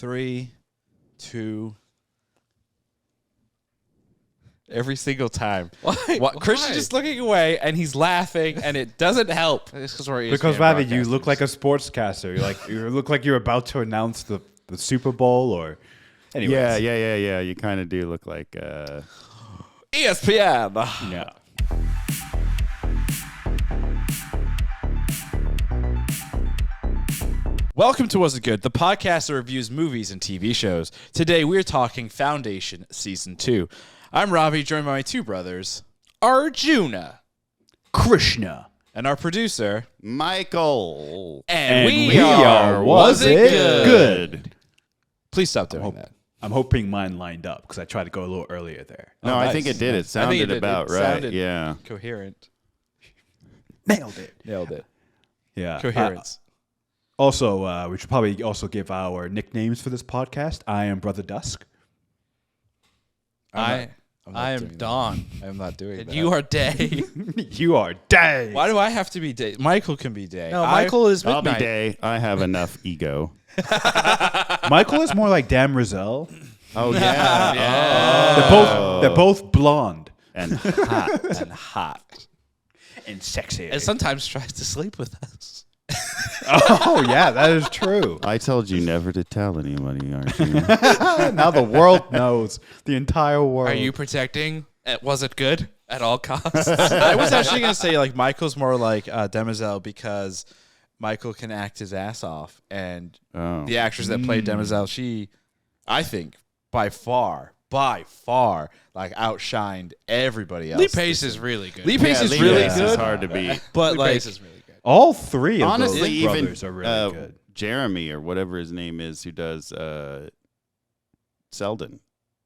3, 2. Every single time. Why? Christian's just looking away, and he's laughing, and it doesn't help. Because Ravi, you look like a sportscaster. You look like you're about to announce the Super Bowl or. Anyways. Yeah. You kind of do look like. ESPN. Yeah. Welcome to Was It Good, the podcast that reviews movies and TV shows. Today we're talking Foundation Season 2. I'm Ravi, joined by my two brothers, Arjuna, Krishna, and our producer, Michael. And we are Was It Good? Please stop doing that. I'm hoping mine lined up because I tried to go a little earlier there. No, I think it did. It sounded about right. Sounded Yeah. coherent. Nailed it. Yeah. Coherence. Also, we should probably also give our nicknames for this podcast. I am Brother Dusk. I am Dawn. I'm not doing And that. you are Day. You are day. Why do I have to be day? Michael can be day. No, Michael is I'll midnight. be day. I have enough ego. Michael is more like Demerzel. Oh, yeah. They're both blonde And hot. and hot. and sexy. And sometimes tries to sleep with us. Oh yeah, that is true. I told you never to tell anybody, aren't you? Now the world knows. The entire world. Are you protecting? Was it good at all costs? I was actually going to say, like, Michael's more like Demerzel because Michael can act his ass off. And the actress that played Demerzel, she, I think, by far, like, outshined everybody else. Lee Pace is really good. Lee Pace is Lee really Pace good. is hard to beat. But, Lee like, Pace is really good. All three of Honestly, those even brothers are really good. Jeremy or whatever his name is who does Seldon.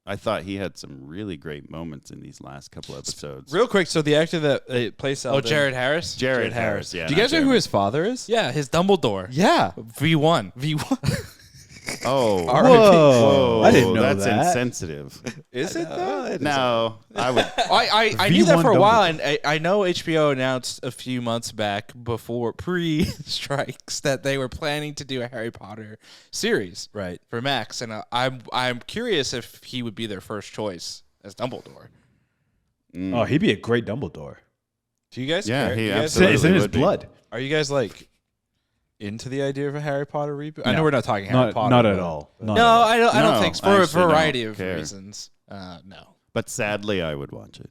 I thought he had some really great moments in these last couple episodes. real quick, so the actor that plays Seldon. Oh, Jared Harris? Jared Harris, yeah. Do you guys know who his father is? Yeah, his Dumbledore. Yeah. V1. Oh, Whoa. I didn't know that's that. insensitive. Is it, though? No, I would. I knew that V1 for a while, Dumbledore. and I know HBO announced a few months back before pre-strikes that they were planning to do a Harry Potter series Right. for Max, and I'm curious if he would be their first choice as Dumbledore. Oh, he'd be a great Dumbledore. Do you guys Yeah, care? he You guys- absolutely It's in his would be. blood. Are you guys, like, into the idea of a Harry Potter reboot? I know we're not talking Harry Potter. Not at but- all. No, Not at all. I don't No, think so. I For a actually variety don't of care. reasons. No. But sadly, I would watch it.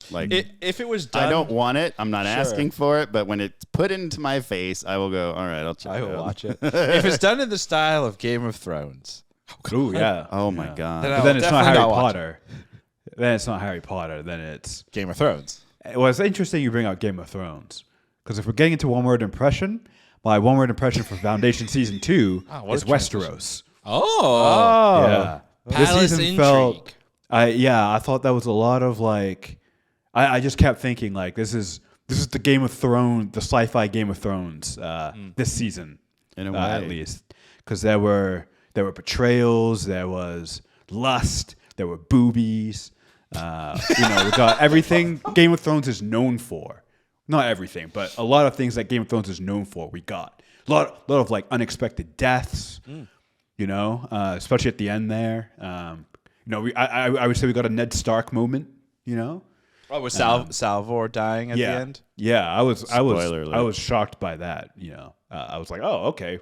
Like, If it was done, I don't want it. I'm not Sure. asking for it. But when it's put into my face, I will go. All right, I'll check I it will out. watch it. If it's done in the style of Game of Thrones, Ooh, yeah. Oh my Yeah. god. Then But I'll then it's not definitely Harry not watch Potter. Then it's not Harry Potter. Then it's. Game of Thrones. Well, it's interesting you bring out Game of Thrones because if we're getting into one-word impression, my one-word impression for Foundation Season 2 what is a transition. Westeros. Oh. Yeah. Palace intrigue. I thought that was a lot of like, I just kept thinking like this is the Game of Thrones, the sci-fi Game of Thrones this season, In a way. at least, because there were betrayals, there was lust, there were boobies, we got everything Game of Thrones is known for. Not everything, but a lot of things that Game of Thrones is known for. We got a lot of like unexpected deaths. Especially at the end there. I would say we got a Ned Stark moment. Oh, was Salvor dying at the end? Yeah, I was Spoiler alert. I was shocked by that. I was like, oh, okay.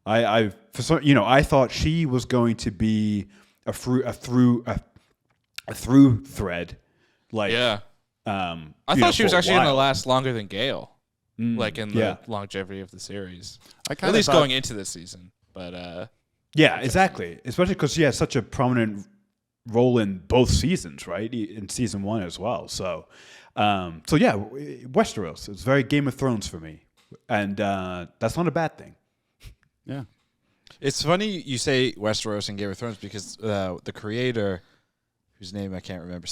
I thought she was going to be a through thread. Like, Yeah. I you thought know, she was for a actually going to while. last longer than Gale, like in the yeah. longevity of the series. I At kind least of going into this season. But Yeah, exactly. Especially because she has such a prominent role in both seasons, right? In season 1 as well. So, yeah, Westeros. It's very Game of Thrones for me, and that's not a bad thing. Yeah. It's funny you say Westeros and Game of Thrones because the creator, whose name I can't remember,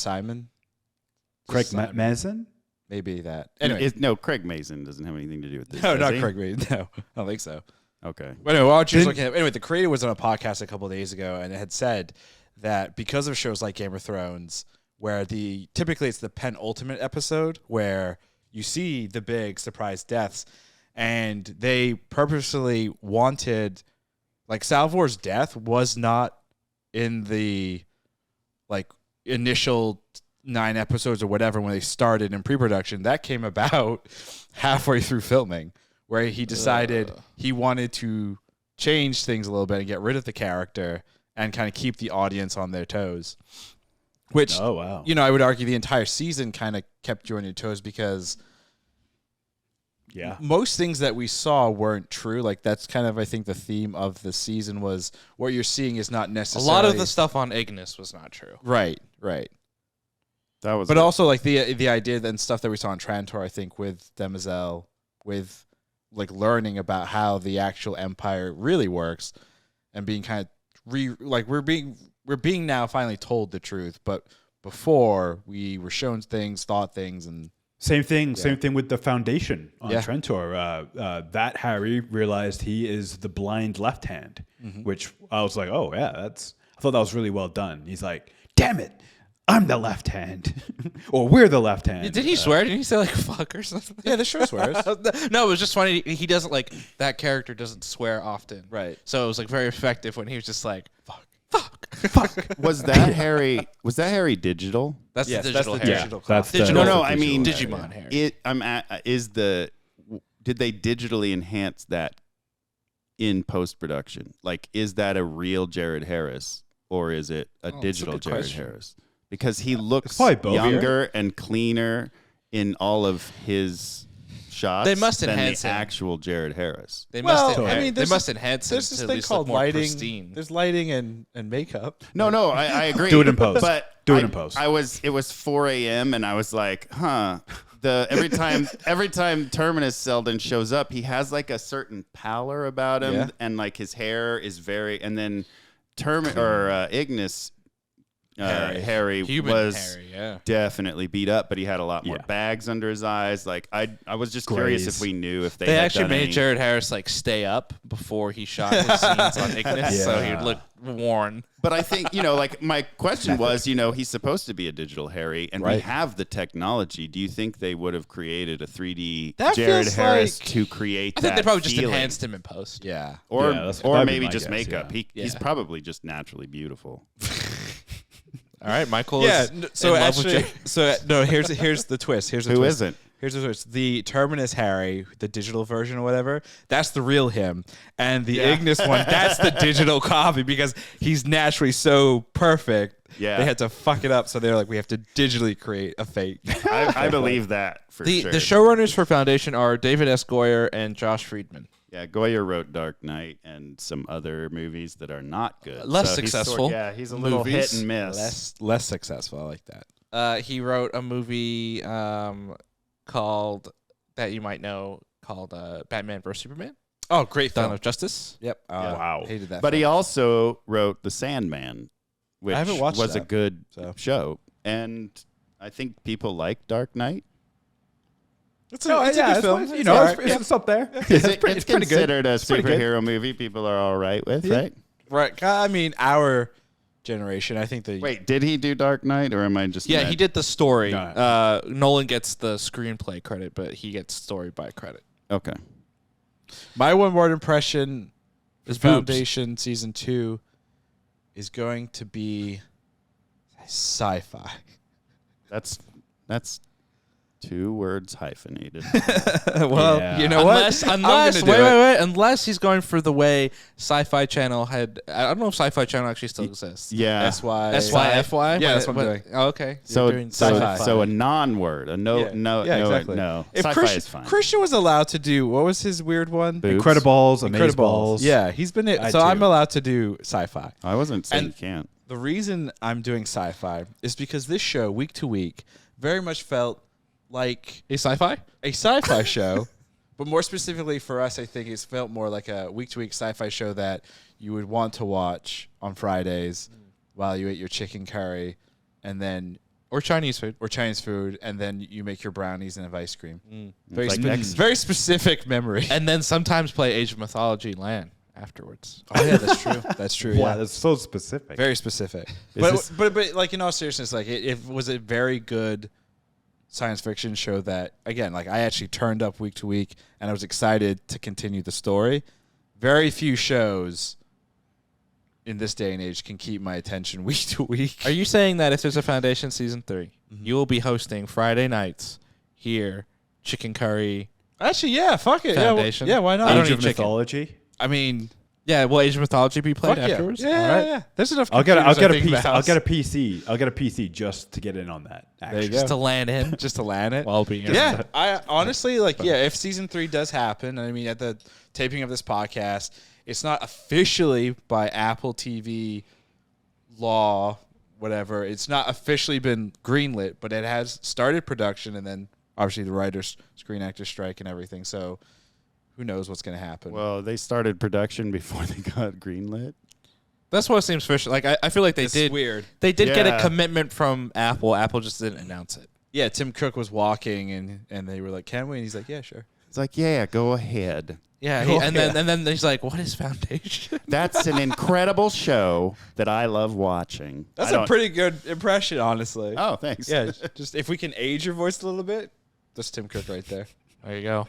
Craig Simon. Mazin. Maybe that. Anyway, No, Craig Mason doesn't have anything to do with this. no, does not he? Craig Reed. No, I don't think so. Okay. But anyway, while Drew's looking at anyway, the creator was on a podcast a couple of days ago and it had said that because of shows like Game of Thrones, where typically it's the penultimate episode where you see the big surprise deaths, and they purposely wanted Like Salvor's death was not in the like initial 9 episodes or whatever when they started in pre-production. That came about halfway through filming, where he decided he wanted to change things a little bit and get rid of the character and kind of keep the audience on their toes. Which, you know, I would argue the entire season kind of kept you on your toes because most things that we saw weren't true. Like that's kind of, I think, the theme of the season was what you're seeing is not necessarily... A lot of the stuff on Ignis was not true. Right. That was, but also like the idea and stuff that we saw on Trantor, I think, with Demerzel, with like learning about how the actual Empire really works, and being kind of we're being now finally told the truth, but before we were shown things, thought things, and same thing with the Foundation on Trantor. That Hari realized he is the blind left hand, which I was like, oh yeah, I thought that was really well done. He's like, damn it, I'm the left hand, or we're the left hand. Did he swear? Did he say like fuck or something? Yeah, the show swears. No, it was just funny. He doesn't like that character doesn't swear often, right? So it was like very effective when he was just like fuck. Was that Hari? Was that Hari digital? That's the digital that's the Hari. digital. That's Digital. No, I mean Digimon Hari. Did they digitally enhance that in post production? Like, is that a real Jared Harris or is it a digital Jared Harris? Because he looks younger and cleaner in all of his shots. They must than enhance the him. actual Jared Harris. They must enhance him There's to this at thing least called look more lighting. pristine. There's lighting and makeup. No, I agree. Do it in post. But Do it in post. It was 4 a.m. and I was like, every time Terminus Seldon shows up, he has like a certain pallor about him, and like his hair is very. And then Ignis. Hari was definitely beat up, but he had a lot more bags under his eyes. Like I was just curious if we knew if they had actually done made Jared Harris like stay up before he shot his scenes on Ignis, so he'd look worn. But I think, like my question was, he's supposed to be a digital Hari, and we have the technology. Do you think they would have created a 3D Jared Harris to create that? I think they probably just feeling? Enhanced him in post. Yeah. Or maybe just guess, makeup. He's probably just naturally beautiful. All right, Michael. So actually, here's the twist. Here's the Who twist. isn't? Here's the twist. The Terminus Hari, the digital version or whatever, that's the real him, and the Ignis one, that's the digital copy because he's naturally so perfect. Yeah, they had to fuck it up, so they're like, we have to digitally create a fake. I believe that for sure. The showrunners for Foundation are David S. Goyer and Josh Friedman. Yeah, Goyer wrote Dark Knight and some other movies that are not good. Less successful. He's a little hit and miss. Less successful. I like that. He wrote a movie called that you might know called Batman vs Superman. Oh, great Dawn film. of Justice. Yep. Wow. Hated that. But film. he also wrote The Sandman, which I haven't watched was that, a good show. And I think people like Dark Knight. It's a good film. It's up there. It's pretty good. considered a pretty good. superhero movie people are all right with, right? Right. I mean, our generation, I think the... Wait, did he do Dark Knight, or am I just... Yeah, he did the story. No. Nolan gets the screenplay credit, but he gets story by credit. Okay. My one word impression is Foundation Season 2 is going to be sci-fi. That's 2 words hyphenated. You know what? Unless he's going for the way Sci-Fi Channel had. I don't know if Sci-Fi Channel actually still exists. Yeah. SYFY. Yeah, that's what I'm doing. Oh, okay. So sci-fi. a non-word, no, exactly. no. If Sci-fi is fine. Christian was allowed to do, what was his weird one? Boobs. Incredibles, Amazeballs. Yeah, he's been it. So I'm allowed to do sci-fi. I wasn't saying And you can't. The reason I'm doing sci-fi is because this show, week to week, very much felt like a sci-fi show, but more specifically for us, I think it's felt more like a week-to-week sci-fi show that you would want to watch on Fridays while you ate your chicken curry, and then or Chinese food, and then you make your brownies and have ice cream. Very specific memory. and then sometimes play Age of Mythology Land afterwards. Oh yeah, that's true. That's true. Wow, Yeah, that's so specific. very specific. Is But like in all seriousness, like it was a very good science fiction show that, again, like I actually turned up week to week and I was excited to continue the story. Very few shows in this day and age can keep my attention week to week. Are you saying that if there's a Foundation season 3, you will be hosting Friday nights here, chicken curry? Actually, yeah, fuck it. Foundation? Yeah, why not? I don't Age need of chicken. Mythology. I mean, Yeah, will Age of Mythology be played fuck yeah. afterwards? Yeah, All right. yeah. There's enough. I'll get a computers, I think, in the PC. I'll house. get a PC. I'll get a PC just to get in on that. There Actually. you Just go. to land in. Just to land it. While being Yeah, I honestly like. Yeah, if season 3 does happen, I mean, at the taping of this podcast, it's not officially by Apple TV law, whatever. It's not officially been greenlit, but it has started production, and then obviously the writers, Screen Actors strike, and everything. So who knows what's going to happen? Well, they started production before they got greenlit. That's what seems fishy. Like I feel like they It's did. weird. They did get a Yeah. commitment from Apple. Apple just didn't announce it. Yeah, Tim Cook was walking, and they were like, "Can we?" And he's like, "Yeah, sure." It's like, yeah, go ahead. Yeah, Oh, and then he's like, "What is Foundation?" That's an incredible show that I love watching. That's I a don't- pretty good impression, honestly. Oh, thanks. Yeah, just if we can age your voice a little bit, that's Tim Cook right there. There you go.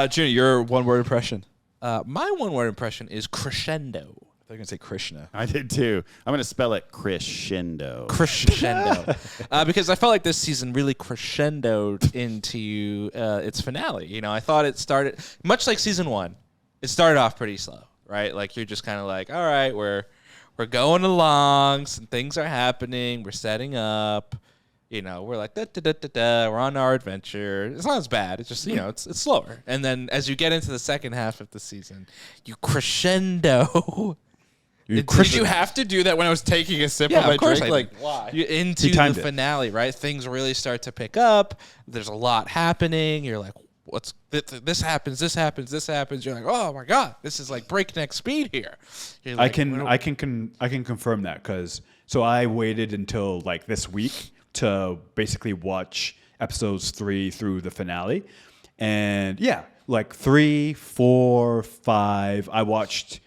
Junior, your one-word impression. My one-word impression is crescendo. I was going to say Krishna. I did too. I'm going to spell it crescendo. Crescendo. Because I felt like this season really crescendoed into its finale. You know, I thought it started much like season 1. It started off pretty slow, right? Like you're just kind of like, all right, we're going along, some things are happening, we're setting up. You know, we're like we're on our adventure. It's not as bad. It's just it's slower. And then as you get into the second half of the season, you crescendo. Did you have to do that when I was taking a sip Yeah, of my of course drink? I Like, did. why? You're into He the timed it. finale, right? Things really start to pick up. There's a lot happening. You're like, what's this happens, this happens, this happens. You're like, oh my God, this is like breakneck speed here. You're I like, can confirm that because I waited until like this week to basically watch episodes 3 through the finale, and yeah, like 3, 4, 5, I watched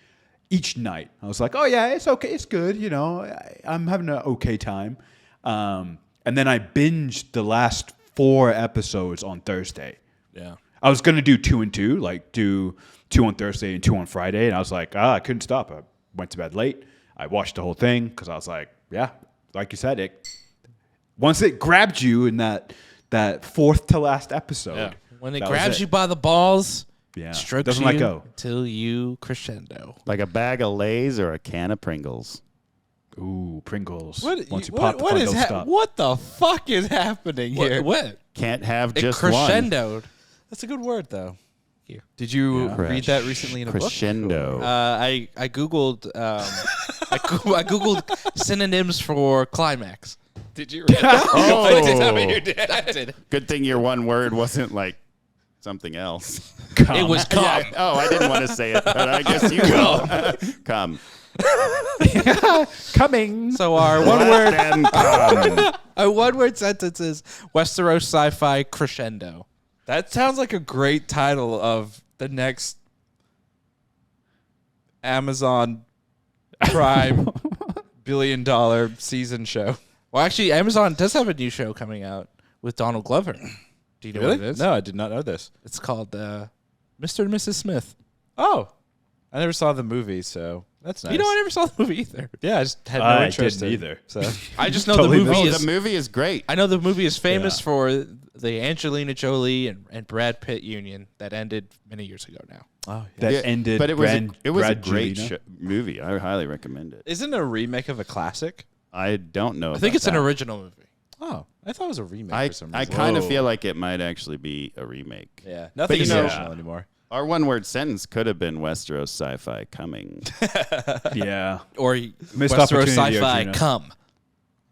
each night. I was like, oh yeah, it's okay, it's good. You know, I'm having an okay time. And then I binged the last 4 episodes on Thursday. Yeah. I was gonna do 2 and 2, like do 2 on Thursday and 2 on Friday, and I was like, I couldn't stop. I went to bed late. I watched the whole thing because I was like, yeah, like you said, once it grabbed you in that 4th to last episode, When it that was grabs it. you by the balls, Yeah. strokes Doesn't you let go. until you crescendo. Like a bag of Lay's or a can of Pringles. Ooh, Pringles. What, Once you pop the what fun, is don't stop. what the fuck is happening here? What? Can't have It just one. crescendoed. That's a good word, though. Here. Did you Yeah. read that recently in a book? Crescendo. I googled I googled synonyms for climax. Did you read that? Oh. Please tell me you did. I did. Good thing your one word wasn't like something else. It was come. Yeah, oh, I didn't want to say it, but I guess you will. Come. Coming. So our Let them come. one word sentence is Westeros sci-fi crescendo. That sounds like a great title of the next Amazon Prime billion-dollar season show. Well, actually, Amazon does have a new show coming out with Donald Glover. Do you know what it is? No, I did not know this. It's called Mr. and Mrs. Smith. Oh, I never saw the movie, so that's nice. You know, I never saw the movie either. Yeah, I just had no I interest didn't in either. So I just know Totally the movie missed is. The movie is great. I know the movie is famous Yeah. for the Angelina Jolie and Brad Pitt union that ended many years ago now. oh, That Yeah, ended. but it was a Brad great Jelena. movie. I highly recommend it. Isn't it a remake of a classic? I don't know. I think about it's an that. original movie. Oh, I thought it was a remake I for some I reason. kind of Whoa. feel like it might actually be a remake. Yeah, nothing you is know- original anymore. Our one-word sentence could have been Westeros sci-fi coming, Yeah. Or Missed Westeros opportunity, Sci-Fi Arjuna. come.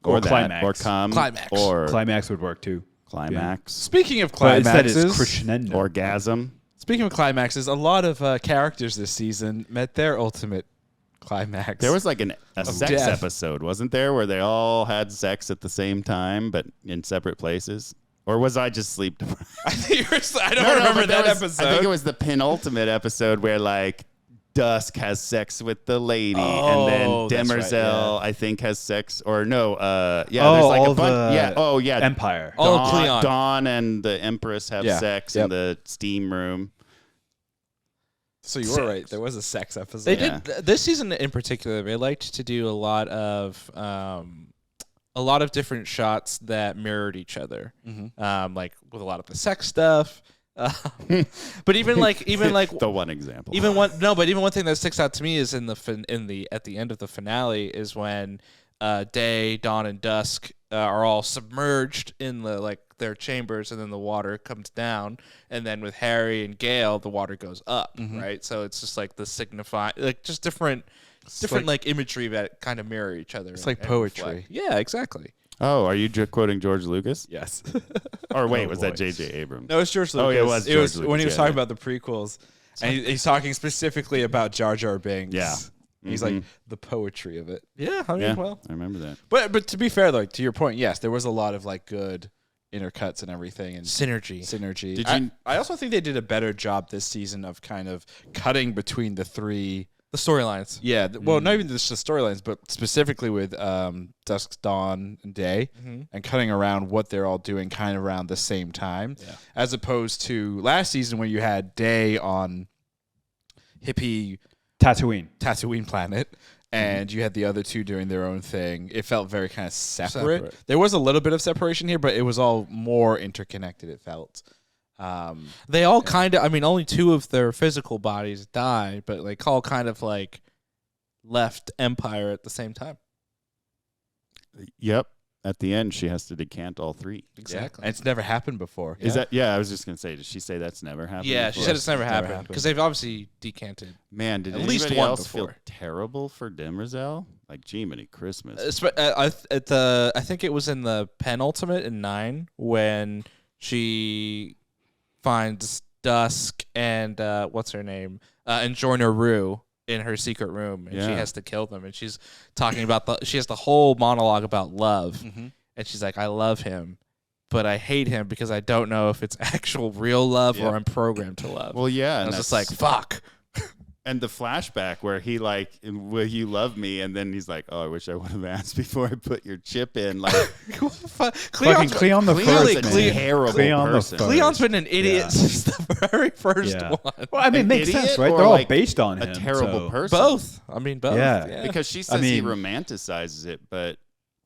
Or that, climax. or come, Climax. or Climax would work too. climax, Speaking of But instead climaxes, it's crescendo. orgasm. speaking of climaxes, a lot of characters this season met their ultimate climax. There was like a sex death. episode, wasn't there, where they all had sex at the same time but in separate places? Or was I just sleep deprived? I don't No, remember but that was- episode. I think it was the penultimate episode where like Dusk has sex with the lady, Oh, and then that's right, Demerzel yeah. I think has sex, or no, yeah, Oh, there's like all a bunch. the Yeah, oh yeah, Empire. All of Cleon. Dawn and the Empress have Yeah, sex yep. in the steam room. So you were right. There was a sex episode. They did this season in particular. They liked to do a lot of different shots that mirrored each other, like with a lot of the sex stuff. But even like the one example. Even one thing that sticks out to me is at the end of the finale is when Day, Dawn, and Dusk are all submerged in their chambers, and then the water comes down, and then with Hari and Gale, the water goes up, right? So it's just like the signify, like just different like imagery that kind of mirror each other. It's like poetry. Reflect. Yeah, exactly. Oh, are you quoting George Lucas? Yes. Or wait, was that J.J. Abrams? No, it's George Lucas. Oh, it was George Lucas, when he was talking about the prequels, and he's talking specifically about Jar Jar Binks. Yeah. He's like the poetry of it. Yeah, I mean, well, I remember that. But to be fair, like to your point, yes, there was a lot of like good intercuts and everything and synergy. I also think they did a better job this season of kind of cutting between the storylines. Yeah, well, not even just the storylines, but specifically with Dusk, Dawn, and Day, and cutting around what they're all doing kind of around the same time, as opposed to last season when you had Day on hippie Tatooine planet, and you had the other two doing their own thing. It felt very kind of separate. There was a little bit of separation here, but it was all more interconnected, it felt. They all kind of, I mean, only two of their physical bodies died, but like all kind of like left Empire at the same time. Yep. At the end, she has to decant all three. Exactly. And it's never happened before. Is that? Yeah, I was just gonna say. Did she say that's never happened? Yeah, before? she said it's never happened because they've obviously decanted. Man, did at anybody least one else before. feel terrible for Demerzel? Like, gee, many Christmas. I think it was in the penultimate in 9 when she finds Dusk and what's her name and Jorna Rue in her secret room, and she has to kill them, and she's talking about she has the whole monologue about love, and she's like, I love him, but I hate him because I don't know if it's actual real love or I'm programmed to love. Well, yeah, and I was just like, fuck. And the flashback where he like, will you love me? And then he's like, oh, I wish I would have asked before I put your chip in. Like, Cleon the Cleon's first, a terrible person. Cleon's been an idiot since the very first one. Well, I mean, it makes sense, right? They're all based on him. A terrible person. Both. I mean, both. Yeah. Because she says he romanticizes it, but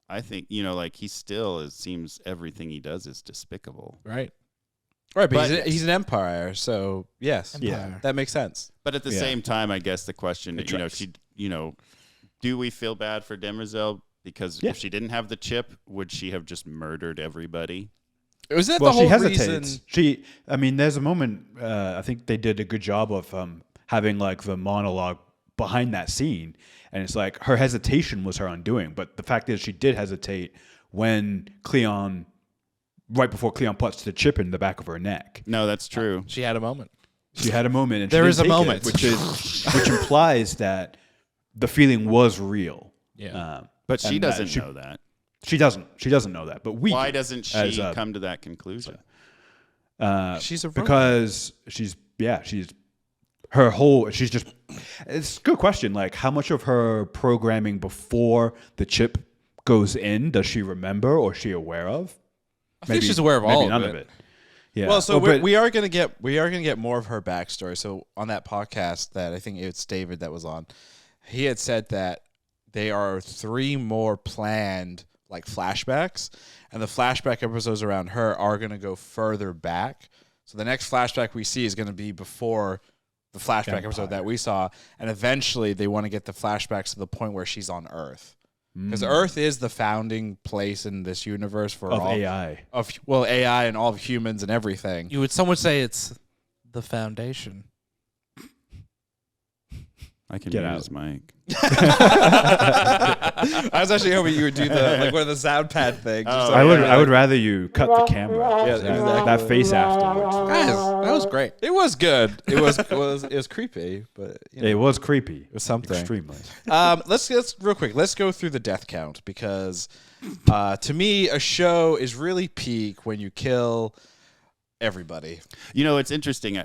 I think, like he still seems everything he does is despicable. Right. Right, but he's an Empire, so yes, that makes sense. But at the same time, I guess the question, do we feel bad for Demerzel because if she didn't have the chip, would she have just murdered everybody? Was that the whole she hesitates. reason? There's a moment. I think they did a good job of having like the monologue behind that scene, and it's like her hesitation was her undoing. But the fact is, she did hesitate when Cleon. Right before Cleon puts the chip in the back of her neck. No, that's true. She had a moment. And there is a moment, which implies that the feeling was real. Yeah, but she doesn't know that. She doesn't know that. But why doesn't she come to that conclusion? Because she's her whole. She's just. It's a good question. Like, how much of her programming before the chip goes in does she remember or is she aware of? I think she's aware of all none of it. Yeah. Well, so we are gonna get more of her backstory. So on that podcast that I think it's David that was on, he had said that there are 3 more planned like flashbacks, and the flashback episodes around her are gonna go further back. So the next flashback we see is gonna be before the flashback episode that we saw, and eventually they want to get the flashbacks to the point where she's on Earth. Because Earth is the founding place in this universe for all AI. AI and all of humans and everything. Some would say it's the foundation. I can Get use out. his mic. I was actually hoping you would do one of the sound pad things. I would rather you cut the camera. Yeah, exactly. That face afterwards. Guys, that was great. It was good. It was creepy, but It was creepy. It was something. Extremely. Let's real quick. Let's go through the death count because to me, a show is really peak when you kill everybody. It's interesting.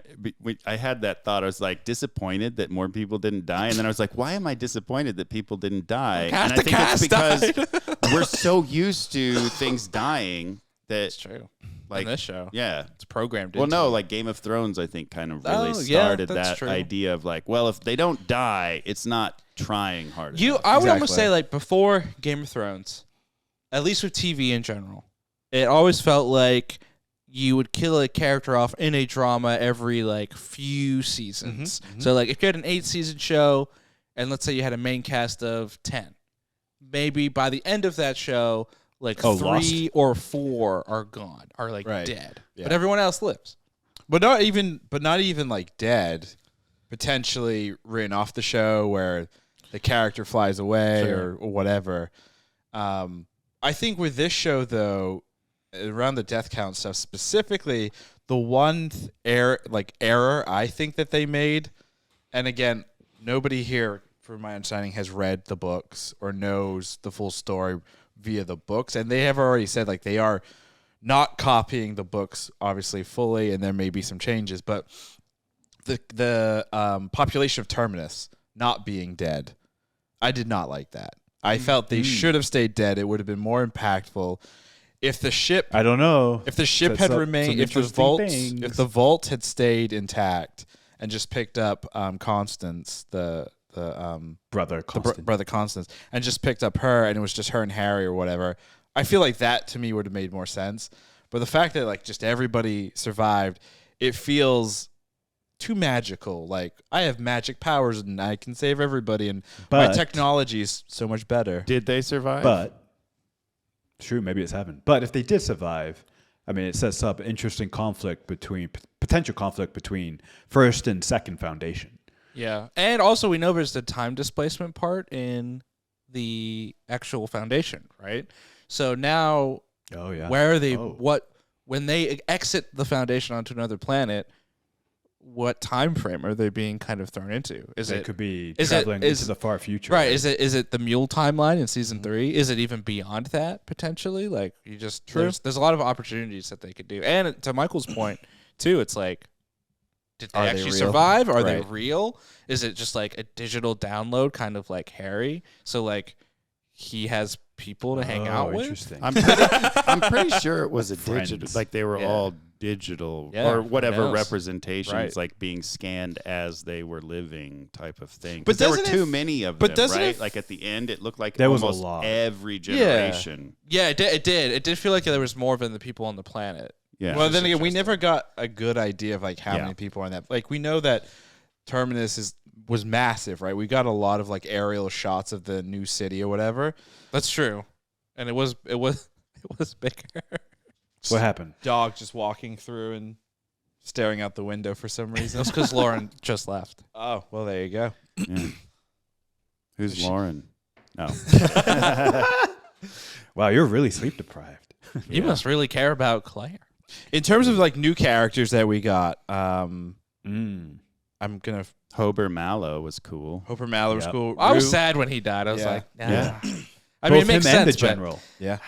I had that thought. I was like disappointed that more people didn't die, and then I was like, why am I disappointed that people didn't die? And I think it's because we're so used to things dying that It's true. Like this show. Yeah. It's programmed Well, into no, you. like Game of Thrones, I think kind of really Oh, yeah, started that's that true. idea of like, well, if they don't die, it's not trying hard enough. I would almost Exactly. say like before Game of Thrones, at least with TV in general, it always felt like you would kill a character off in a drama every like few seasons. So like if you had an 8-season show and let's say you had a main cast of 10, maybe by the end of that show, like 3 Lost. or 4 are gone, are like Right. dead. Yeah. But everyone else lives. But not even like dead, potentially written off the show where the character flies away or whatever. I think with this show though, around the death count stuff specifically, the one error I think that they made, and again, nobody here, from my understanding, has read the books or knows the full story via the books, and they have already said like they are not copying the books obviously fully, and there may be some changes, but the population of Terminus not being dead, I did not like that. I felt they should have stayed dead. It would have been more impactful if the ship. I don't know. If the ship Sets had up remained, some if the interesting vault, things. if the vault had stayed intact and just picked up Constance, the Brother Constant. brother Constance, and just picked up her, and it was just her and Harry or whatever, I feel like that to me would have made more sense. But the fact that like just everybody survived, it feels too magical. Like I have magic powers and I can save everybody, and my But- technology is so much better. Did they survive? But true, maybe it's happened. But if they did survive, I mean, it sets up interesting potential conflict between first and second Foundation. Yeah. And also we know there's the time displacement part in the actual Foundation, right? So now Oh yeah. where are they Oh. when they exit the Foundation onto another planet, what time frame are they being kind of thrown into? It could be is traveling is- into the far future. Right, is it the Mule timeline in season 3? Is it even beyond that potentially? Like you just there's a lot of opportunities that they could do. And to Michael's point too, it's like did they Are they actually real? survive? Are they Right. real? Is it just like a digital download kind of like Harry? So like he has people to hang out with? Interesting. I'm pretty sure it was a Friends. digital. Like they were Yeah. all digital Yeah, or who whatever knows? representations, Right. like being scanned as they were living, type of thing. But But there were doesn't too it- many of but them, doesn't right? it- Like at the end, it looked like There was a almost lot. every generation. Yeah, it did. It did feel like there was more than the people on the planet. Yeah. Well, then again, we never got a good idea of like how Yeah. many people are in that. Like we know that Terminus was massive, right? We got a lot of like aerial shots of the new city or whatever. That's true. And it was bigger. What happened? Dog just walking through and staring out the window for some reason. That's because Lauren just left. Oh, well, there you go. Yeah. Who's Lauren? No. Wow, you're really sleep deprived. You must really care about Claire. In terms of like new characters that we got, I'm gonna Hober Mallow was cool. Hoper Mallow was Yep. cool. I was Rue- sad when he died. I was Yeah. like, nah. Yeah. I mean, Both it makes him sense. and the but- general. Yeah.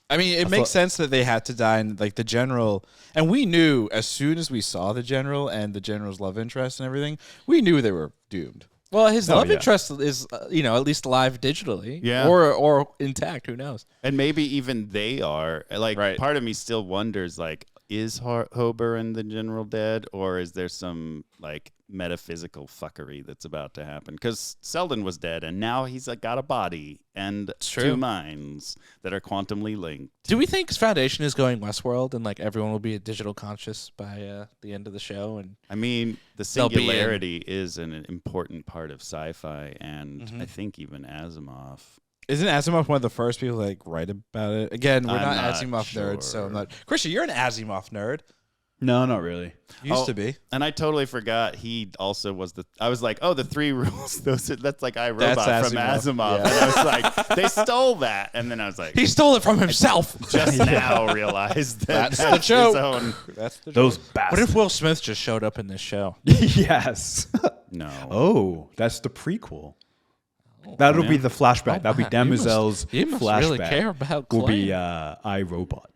I mean, it I makes thought- sense that they had to die, and like the general, and we knew as soon as we saw the general and the general's love interest and everything, we knew they were doomed. Well, his Oh, love yeah. interest is, at least alive digitally. Yeah. Or intact. Who knows? And maybe even they are. Like, Right. part of me still wonders, like, is Hober and the general dead, or is there some like metaphysical fuckery that's about to happen? Because Seldon was dead, and now he's got a body and true. 2 minds that are quantumly linked. Do we think Foundation is going Westworld and like everyone will be a digital conscious by the end of the show? And I mean, the They'll be in. singularity is an important part of sci-fi, and Mm-hmm. I think even Asimov. Isn't Asimov one of the first people to like write about it? Again, we're I'm not not Asimov nerds, so I'm sure. not. Christian, you're an Asimov nerd. No, not really. Used Oh, to be. And I totally forgot he also was I was like, oh, the 3 rules. That's like That's iRobot from Asimov. Asimov. Yeah. And I was like, they stole that. And then I was like, he stole it from himself. just now realized that That's the that's his joke. own. That's the Those What bastards. if Will Smith just showed up in this show? Yes. No. Oh, that's the prequel. That'll be the flashback. That'll be Demerzel's You must flashback. really care about Will be Claire. iRobot.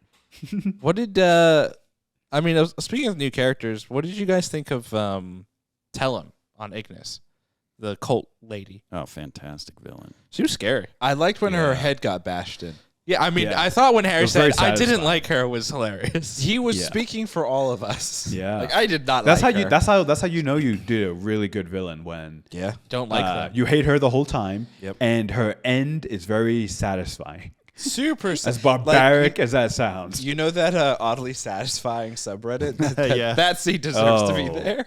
What did I mean? Speaking of new characters, what did you guys think of Tellum on Ignis, the cult lady? Oh, fantastic villain. She was scary. I liked when her head got bashed in. Yeah, I mean, Yeah. I thought when Harry was very said I didn't satisfying. like her was hilarious. He was Yeah. speaking for all of us. Yeah. Like I did not That's like how you. her. That's how you know you did a really good villain when Yeah. Don't like them. you hate her the whole time, Yep. and her end is very satisfying. Super. As barbaric as that sounds. You know that oddly satisfying subreddit? Yeah. That scene deserves to be Oh. there.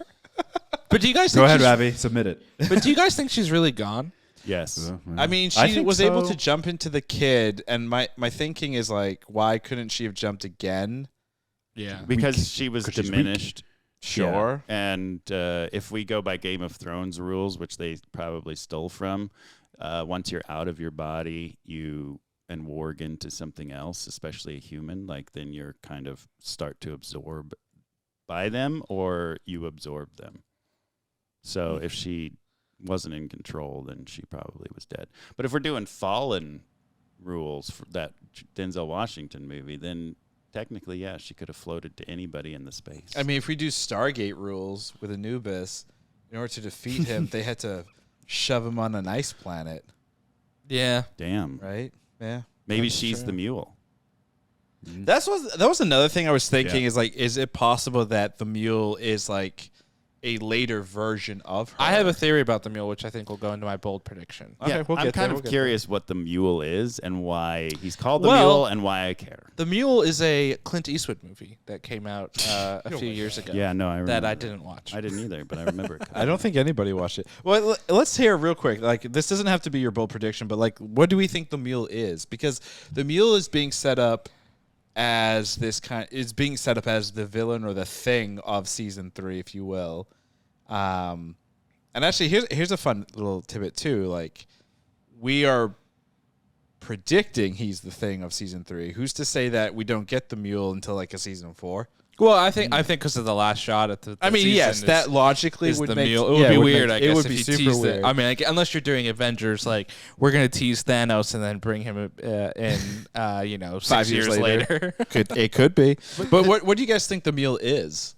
But do you guys Go think ahead, she's, Ravi. Submit it. But do you guys think she's really gone? Yes. I mean, I she think was able so. to jump into the kid, and my thinking is like, why couldn't she have jumped again? Yeah. Because she was 'Cause she's weak. diminished. Sure. And if we go by Game of Thrones rules, which they probably stole from, once you're out of your body, you and warg into something else, especially a human, like then you're kind of start to absorb by them or you absorb them. So if she wasn't in control, then she probably was dead. But if we're doing Fallen rules for that Denzel Washington movie, then technically, yeah, she could have floated to anybody in the space. I mean, if we do Stargate rules with Anubis, in order to defeat him, they had to shove him on an ice planet, Yeah. Damn. right? Yeah. Maybe That's she's true. the mule. That was another thing I was thinking is like, is it possible that the mule is like a later version of her? I have a theory about the mule, which I think will go into my bold prediction. Okay, we'll I'm get kind there, of we'll get curious what the mule is and why he's called the Well- mule and why I care. The Mule is a Clint Eastwood movie that came out a few years ago. Yeah, no, I remember. that I didn't watch. I didn't either, but I remember it. I don't think anybody watched it. Well, let's hear real quick. Like, this doesn't have to be your bold prediction, but like, what do we think the mule is? Because the mule is being set up as the villain or the thing of season 3, if you will. And actually, here's a fun little tidbit too. Like, we are predicting he's the thing of season 3. Who's to say that we don't get the mule until like a season 4? Well, I think because of the last shot at the I mean, season yes, is- that logically is would the make Mule. It would yeah, be would weird, make- I guess, It would if be you super teased weird. it. I mean, like, unless you're doing Avengers, like we're gonna tease Thanos and then bring him in, 6 5 years years later. It could be. But what do you guys think the mule is?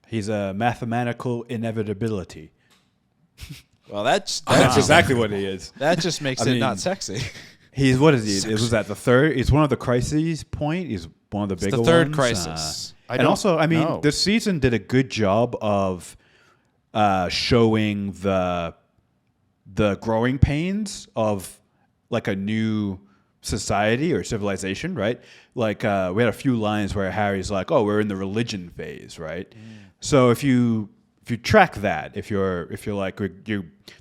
He's a mathematical inevitability. Well, that's That's exactly what he is. that just makes I it mean, not sexy. He's what is he? It was at the third. He's one of the crises point. He's one of the bigger the third ones. crisis. And also, I mean, know. this season did a good job of showing the growing pains of like a new society or civilization, right? Like we had a few lines where Harry's like, "Oh, we're in the religion phase," right? So if you track that, if you're like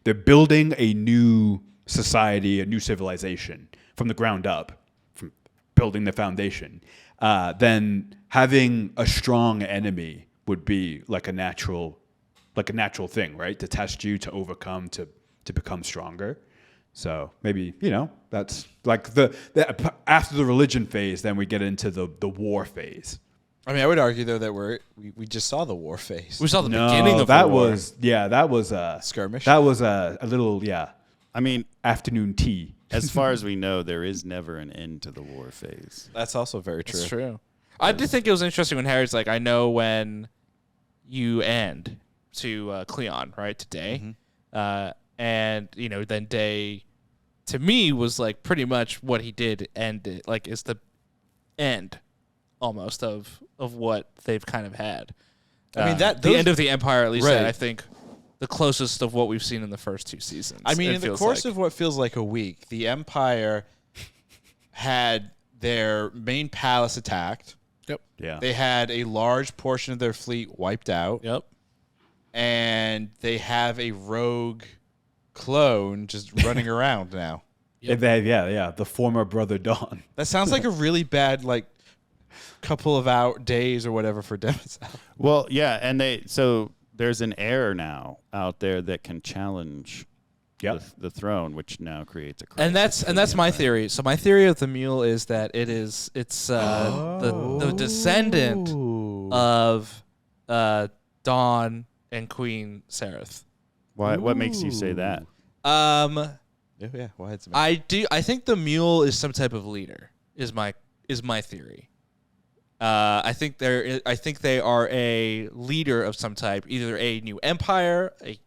they're building a new society, a new civilization from the ground up, from building the foundation, then having a strong enemy would be like a natural thing, right? To test you, to overcome, to become stronger. So maybe that's like the after the religion phase, then we get into the war phase. I mean, I would argue though that we just saw the war phase. We saw the beginning of that the war. that was a Skirmish? That was a little I mean, afternoon tea. as far as we know, there is never an end to the war phase. That's also very true. It's true. I did think it was interesting when Harry's like, I know when you end to Cleon, right, today. And, then Day, to me, was like pretty much what he did ended, like is the end almost of what they've kind of had. I mean, the end of the Empire, at least, Right. I think, the closest of what we've seen in the first 2 seasons. I mean, it in the feels course like. of what feels like a week, the Empire had their main palace attacked. Yep. Yeah. They had a large portion of their fleet wiped out. Yep. And they have a rogue clone just running around now. Yeah. The former brother Dawn. That sounds like a really bad, like, couple of days or whatever for Demerzel. Well, yeah, and there's an heir now out there that can challenge the throne, which now creates a crisis. And that's my theory. So my theory of the mule is that it's the descendant of Dawn and Queen Sereth. Why? What makes you say that? Yeah, why it's I think the mule is some type of leader. Is my theory. I think they are a leader of some type, either a new empire, a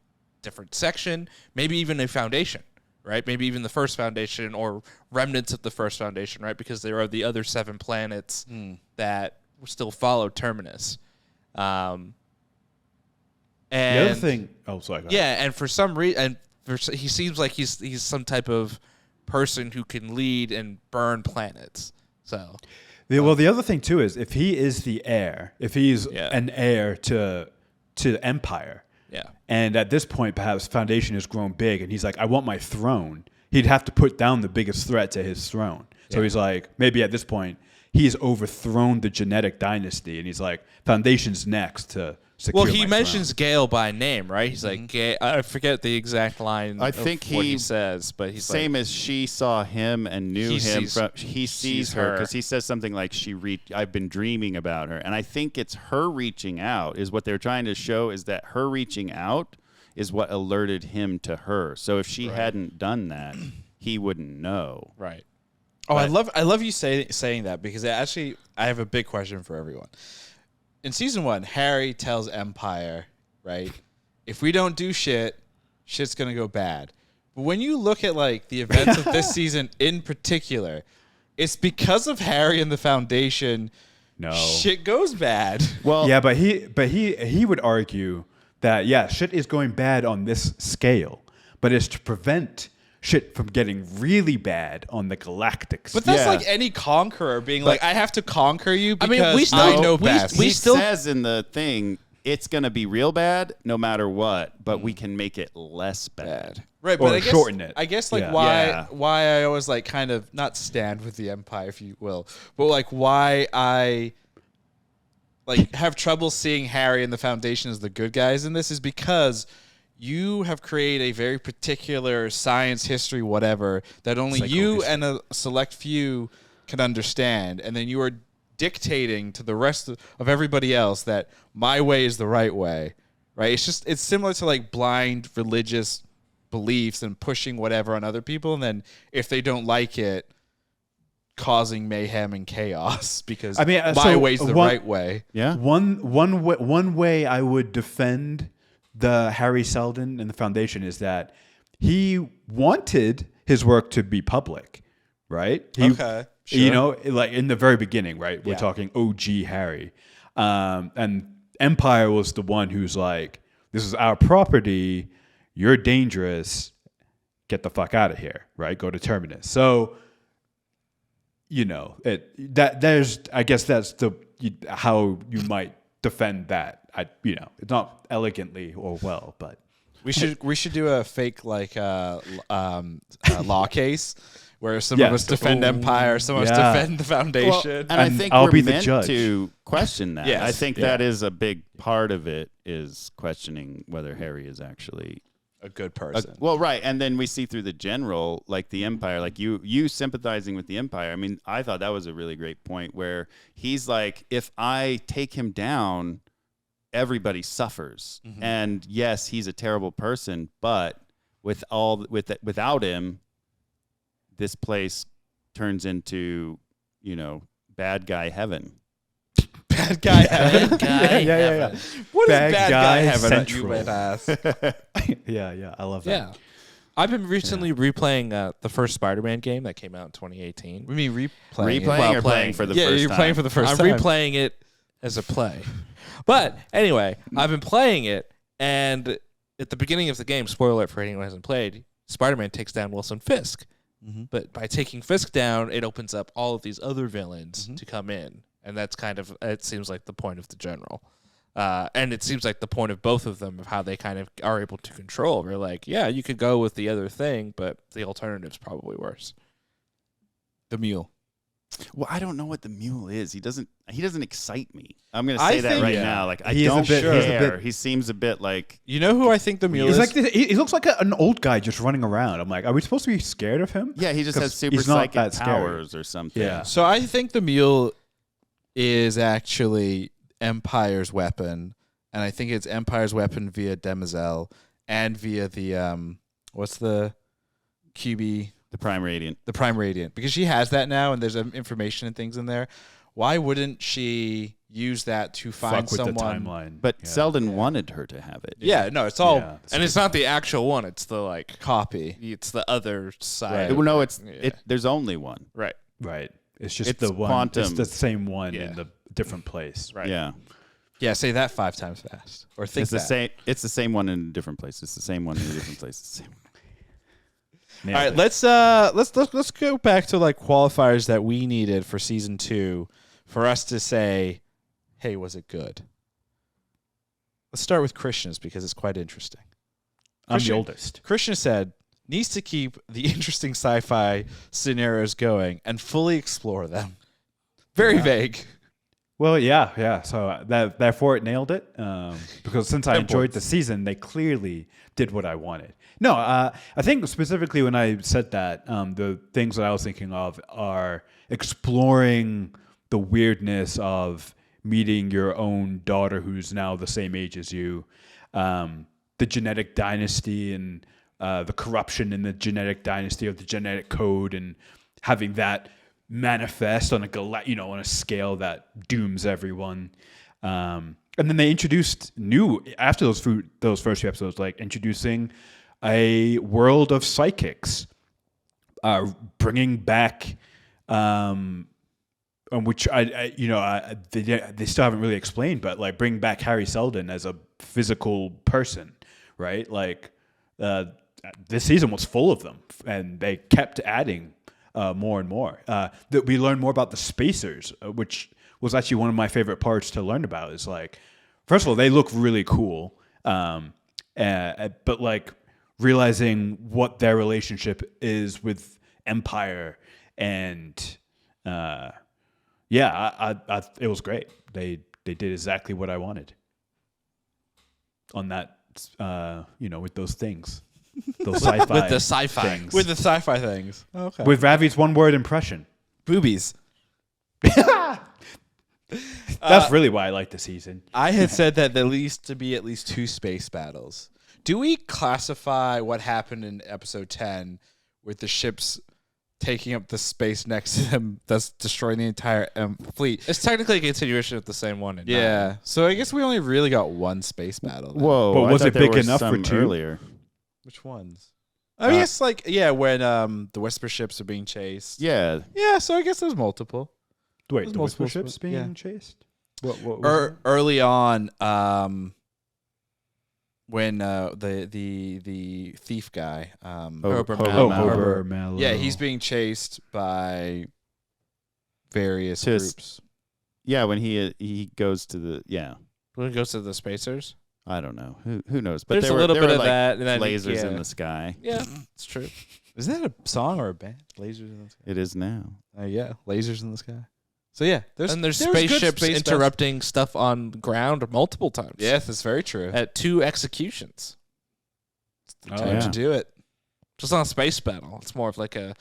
different section, maybe even a foundation, right? Maybe even the first Foundation or remnants of the first Foundation, right? Because there are the other 7 planets that still follow Terminus. And The other thing, sorry. Go ahead. yeah, and for some reason, he seems like he's some type of person who can lead and burn planets. So, The other thing too is if he is the heir, if he's Yeah. an heir to Empire, yeah. and at this point perhaps Foundation has grown big, and he's like, I want my throne. He'd have to put down the biggest threat to his throne. So he's like, maybe at this point he's overthrown the genetic dynasty, and he's like, Foundation's next to secure. Well, he my mentions throne. Gale by name, right? He's like, Gale, I forget the exact line. I of think what he he- says, but he's Same like, as she saw him and knew He him. sees- He sees sees her her. because he says something like, I've been dreaming about her. And I think it's her reaching out is what they're trying to show, is that her reaching out is what alerted him to her. So if she hadn't done that, he wouldn't know. right. Oh, I love you saying that, because I have a big question for everyone. In season 1, Harry tells Empire, right, if we don't do shit's gonna go bad. But when you look at like the events of this season in particular, it's because of Harry and the Foundation. No. Shit goes bad. Well, Yeah, but he would argue that shit is going bad on this scale, but it's to prevent shit from getting really bad on the galactic scale. But that's Yeah. like any conqueror being like, I have to conquer you I because mean, we still- I know we- best. we he still- says in the thing, it's going to be real bad no matter what, but we can make it less bad. Right, Or but I guess, shorten it. I guess like Yeah. Yeah. why I always like kind of not stand with the Empire, if you will, but like why I like have trouble seeing Harry and the Foundation as the good guys in this is because you have created a very particular science, history, whatever that only you and a select few can understand, and then you are dictating to the rest of everybody else that my way is the right way, right? It's similar to like blind religious beliefs and pushing whatever on other people, and then if they don't like it, causing mayhem and chaos because I mean, my so way's the one- right way. Yeah. One way I would defend the Hari Seldon and the Foundation is that he wanted his work to be public, right? Okay, You sure. know, like in the very beginning, right? We're Yeah. talking OG Harry. And Empire was the one who's like, this is our property. You're dangerous. Get the fuck out of here, right? Go to Terminus. So, you know, I guess that's how you might defend that. It's not elegantly or well, but We should do a fake like law case where some of us defend Empire, some of us Yeah. defend the Foundation. And I And think I'll we're be the meant judge. to question that. Yes. I think that is a big part of it, is questioning whether Harry is actually a good person. well, right. And then we see through the general, like the Empire, like you sympathizing with the Empire. I mean, I thought that was a really great point where he's like, if I take him down, everybody suffers. Mm-hmm. And yes, he's a terrible person, but without him, this place turns into, bad guy heaven. Bad guy heaven. yeah. What is Bad bad guy guy heaven? central. You might ask. yeah, I love that. Yeah. I've been recently replaying the first Spider-Man game that came out in 2018. We mean replaying. Replaying Well, or playing for the Yeah, first you're time? playing for the 1st I'm time. replaying it as a play. But anyway, I've been playing it, and at the beginning of the game, spoiler alert for anyone who hasn't played, Spider-Man takes down Wilson Fisk. But by taking Fisk down, it opens up all of these other villains to come in. And that's kind of, it seems like the point of the general. And it seems like the point of both of them of how they kind of are able to control. We're like, yeah, you could go with the other thing, but the alternative's probably worse. The Mule. Well, I don't know what the Mule is. He doesn't excite me. I'm going to say that think- right yeah. now. Like, I He is a don't bit- he's a care. bit- He seems a bit like, You know who I think the Mule He's is? like he looks like an old guy just running around. I'm like, are we supposed to be scared of him? yeah, he just 'Cause has super he's not psychic that scary. powers or something. Yeah. So I think the Mule is actually Empire's weapon, and I think it's Empire's weapon via Demerzel and via the what's the QB, The Prime Radiant. the Prime Radiant, because she has that now, and there's information and things in there. Why wouldn't she use that to find Fuck with someone. the timeline. But Seldon wanted her to have it. Yeah, no, it's all And it's not the actual one. It's the like copy. It's the other side. Right. Well, no, there's only one. Right. Right. It's just It's the one. quantum. It's the same one Yeah. in the different place. Right. Yeah. Yeah, say that 5 times fast. Or think It's the that. same. It's the same one in a different place. It's the same one in a different place. It's the same. Nailed All right, it. let's go back to like qualifiers that we needed for season 2 for us to say, hey, was it good? Let's start with Krishna's because it's quite interesting. I'm the oldest. Krishna said, needs to keep the interesting sci-fi scenarios going and fully explore them. Very vague. Well, yeah. So therefore, it nailed it. Because since I enjoyed the season, they clearly did what I wanted. No, I think specifically when I said that, the things that I was thinking of are exploring the weirdness of meeting your own daughter who's now the same age as you, the genetic dynasty and the corruption in the genetic dynasty of the genetic code, and having that manifest on on a scale that dooms everyone. And then they introduced after those first few episodes, like introducing a world of psychics, bringing back, which they still haven't really explained, but like bring back Hari Seldon as a physical person, right? Like this season was full of them, and they kept adding more and more. That we learned more about the spacers, which was actually one of my favorite parts to learn about. Is like, first of all, they look really cool, but like realizing what their relationship is with Empire, and it was great. They did exactly what I wanted on that. With those things. Those sci-fi With the sci-fi. things. With the sci-fi things. Okay. With Ravi's one-word impression. boobies. That's really why I like the season. I had said that there needs to be at least 2 space battles. Do we classify what happened in episode 10 with the ships taking up the space next to them, thus destroying the entire fleet? It's technically a continuation of the same one. In Yeah. 9. So I guess we only really got 1 space battle. Then. Whoa! But I was thought it there big were enough for some 2? earlier? Which ones? I guess when the Whisper ships are being chased. Yeah. Yeah, so I guess there's multiple. Wait, There's the Whisper multiple ships sp- being yeah. chased? What was Early on, when the thief guy, Hober Hober Mallow. yeah, he's being chased by various Just- groups. Yeah, when he goes to the When it goes to the spacers. I don't know who knows, but There's there a were, little there bit were of like that, and then, lasers yeah. in the sky. Yeah, it's true. Isn't that a song or a band? Lasers in the sky. It is now. Yeah, lasers in the sky. So yeah, And there's there was good spaceships space battles. interrupting stuff on the ground multiple times. Yes, that's very true. At 2 executions. Oh, Time to yeah. do it. Just not a space battle. It's more of like a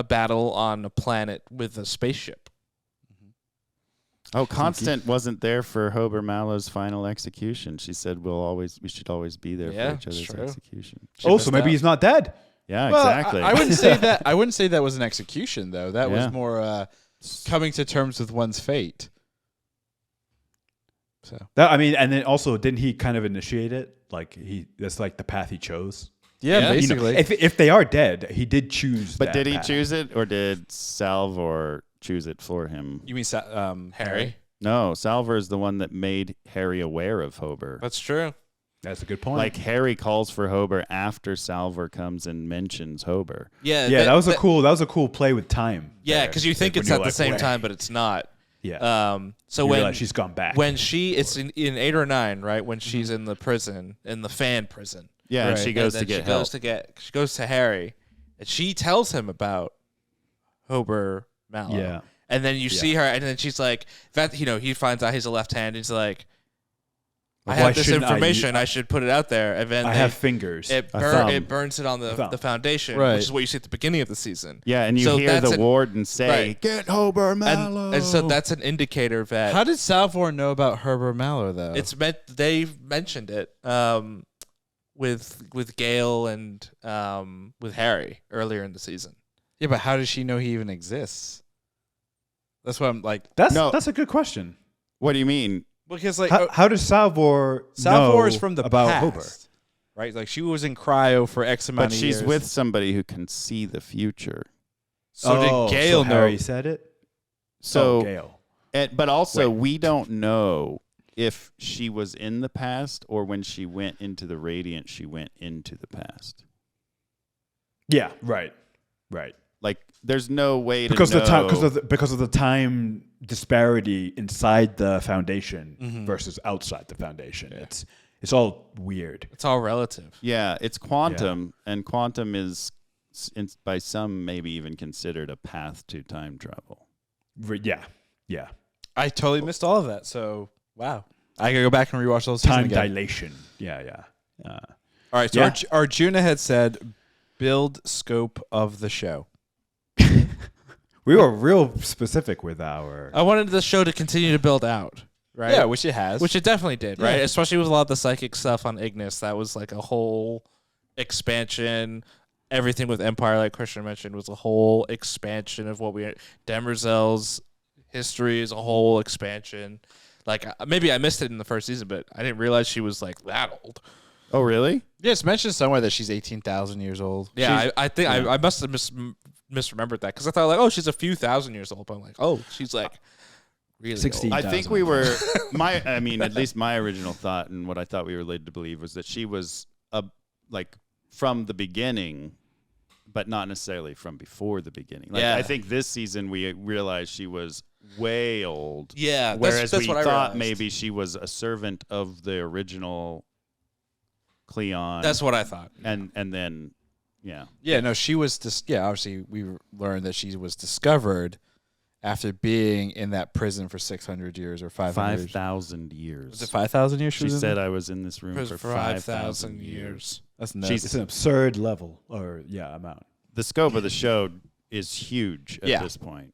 battle on a planet with a spaceship. Oh, Constant wasn't there for Hober Mallow's final execution. She said we should always be there Yeah, for each it's other's true. execution. She Oh, missed so maybe out. he's not dead. Yeah, Well, exactly. I wouldn't say that. I wouldn't say that was an execution though. That Yeah. was more coming to terms with one's fate. So And then also, didn't he kind of initiate it? Like that's like the path he chose. yeah, Yeah. You know, basically. if they are dead, he did choose. But that did he path. choose it, or did Salvor choose it for him? You mean Harry. No, Salvor is the one that made Harry aware of Hober. That's true. That's a good point. Like Harry calls for Hober after Salvor comes and mentions Hober. Yeah, yeah, that was a cool play with time. Yeah, there. because you think Like, it's when at you're the like, same wait. time, but it's not. Yeah. So You when realize she's gone back. when it's in 8 or 9, right? When she's in the prison, in the fan prison. Yeah, and Right. she goes And to then get help. she goes to Harry, and she tells him about Hober Mallow. Yeah. And then you see her, and then she's like, he finds out he's a left hand. He's like, I Why have this shouldn't I information. I should put it out there. And then I have fingers. it a thumb. burns it on the thumb. foundation, Right. which is what you see at the beginning of the season. Yeah, and you So hear that's the warden say, right. "Get Hober Mallow." And so that's an indicator that How did Salvor know about Herbert Mallow though? it's meant. They mentioned it with Gale and with Harry earlier in the season. yeah, but how does she know he even exists? That's what I'm like. That's No. that's a good question. What do you mean? Because like how does Salvor know is from the about past, Hober? right? Like she was in cryo for X amount But of she's years. with somebody who can see the future. So did Gale so know? Harry said it. So, Gale. but also we don't know if she was in the past or when she went into the Radiant, she went into the past. Yeah, right. Like, there's no way to Because know. because of the time disparity inside the Foundation versus outside the Foundation. Yeah. It's all weird. It's all relative. Yeah, it's quantum, and quantum is, by some, maybe even considered a path to time travel. Yeah. I totally missed all of that. So wow, I gotta go back and rewatch those. Time again. dilation. Yeah. All right. So Arjuna had said, "Build scope of the show." We were real specific with our. I wanted the show to continue to build out, right? Yeah, which it has. Which it definitely did, right? Yeah. Especially with a lot of the psychic stuff on Ignis. That was like a whole expansion. Everything with Empire, like Christian mentioned, was a whole expansion of what we... Demerzel's history is a whole expansion. Like, maybe I missed it in the first season, but I didn't realize she was, like, that old. Oh, really? Yeah, it's mentioned somewhere that she's 18,000 years old. Yeah, I think I must have misremembered that because I thought, like, oh, she's a few thousand years old. But I'm like, oh, she's, like, really 16. old. I think we were at least my original thought and what I thought we were led to believe was that she was from the beginning, but not necessarily from before the beginning. Like, Yeah. I think this season we realized she was way old. Yeah, whereas that's we what I thought realized. maybe she was a servant of the original Cleon. That's what I thought. and then yeah. Yeah, no, she was obviously we learned that she was discovered after being in that prison for 600 years or 500 5,000 years. Was it 5,000 years? She said I was in this room for 5,000 years. That's nuts. It's an absurd level amount. The scope of the show is huge at this point.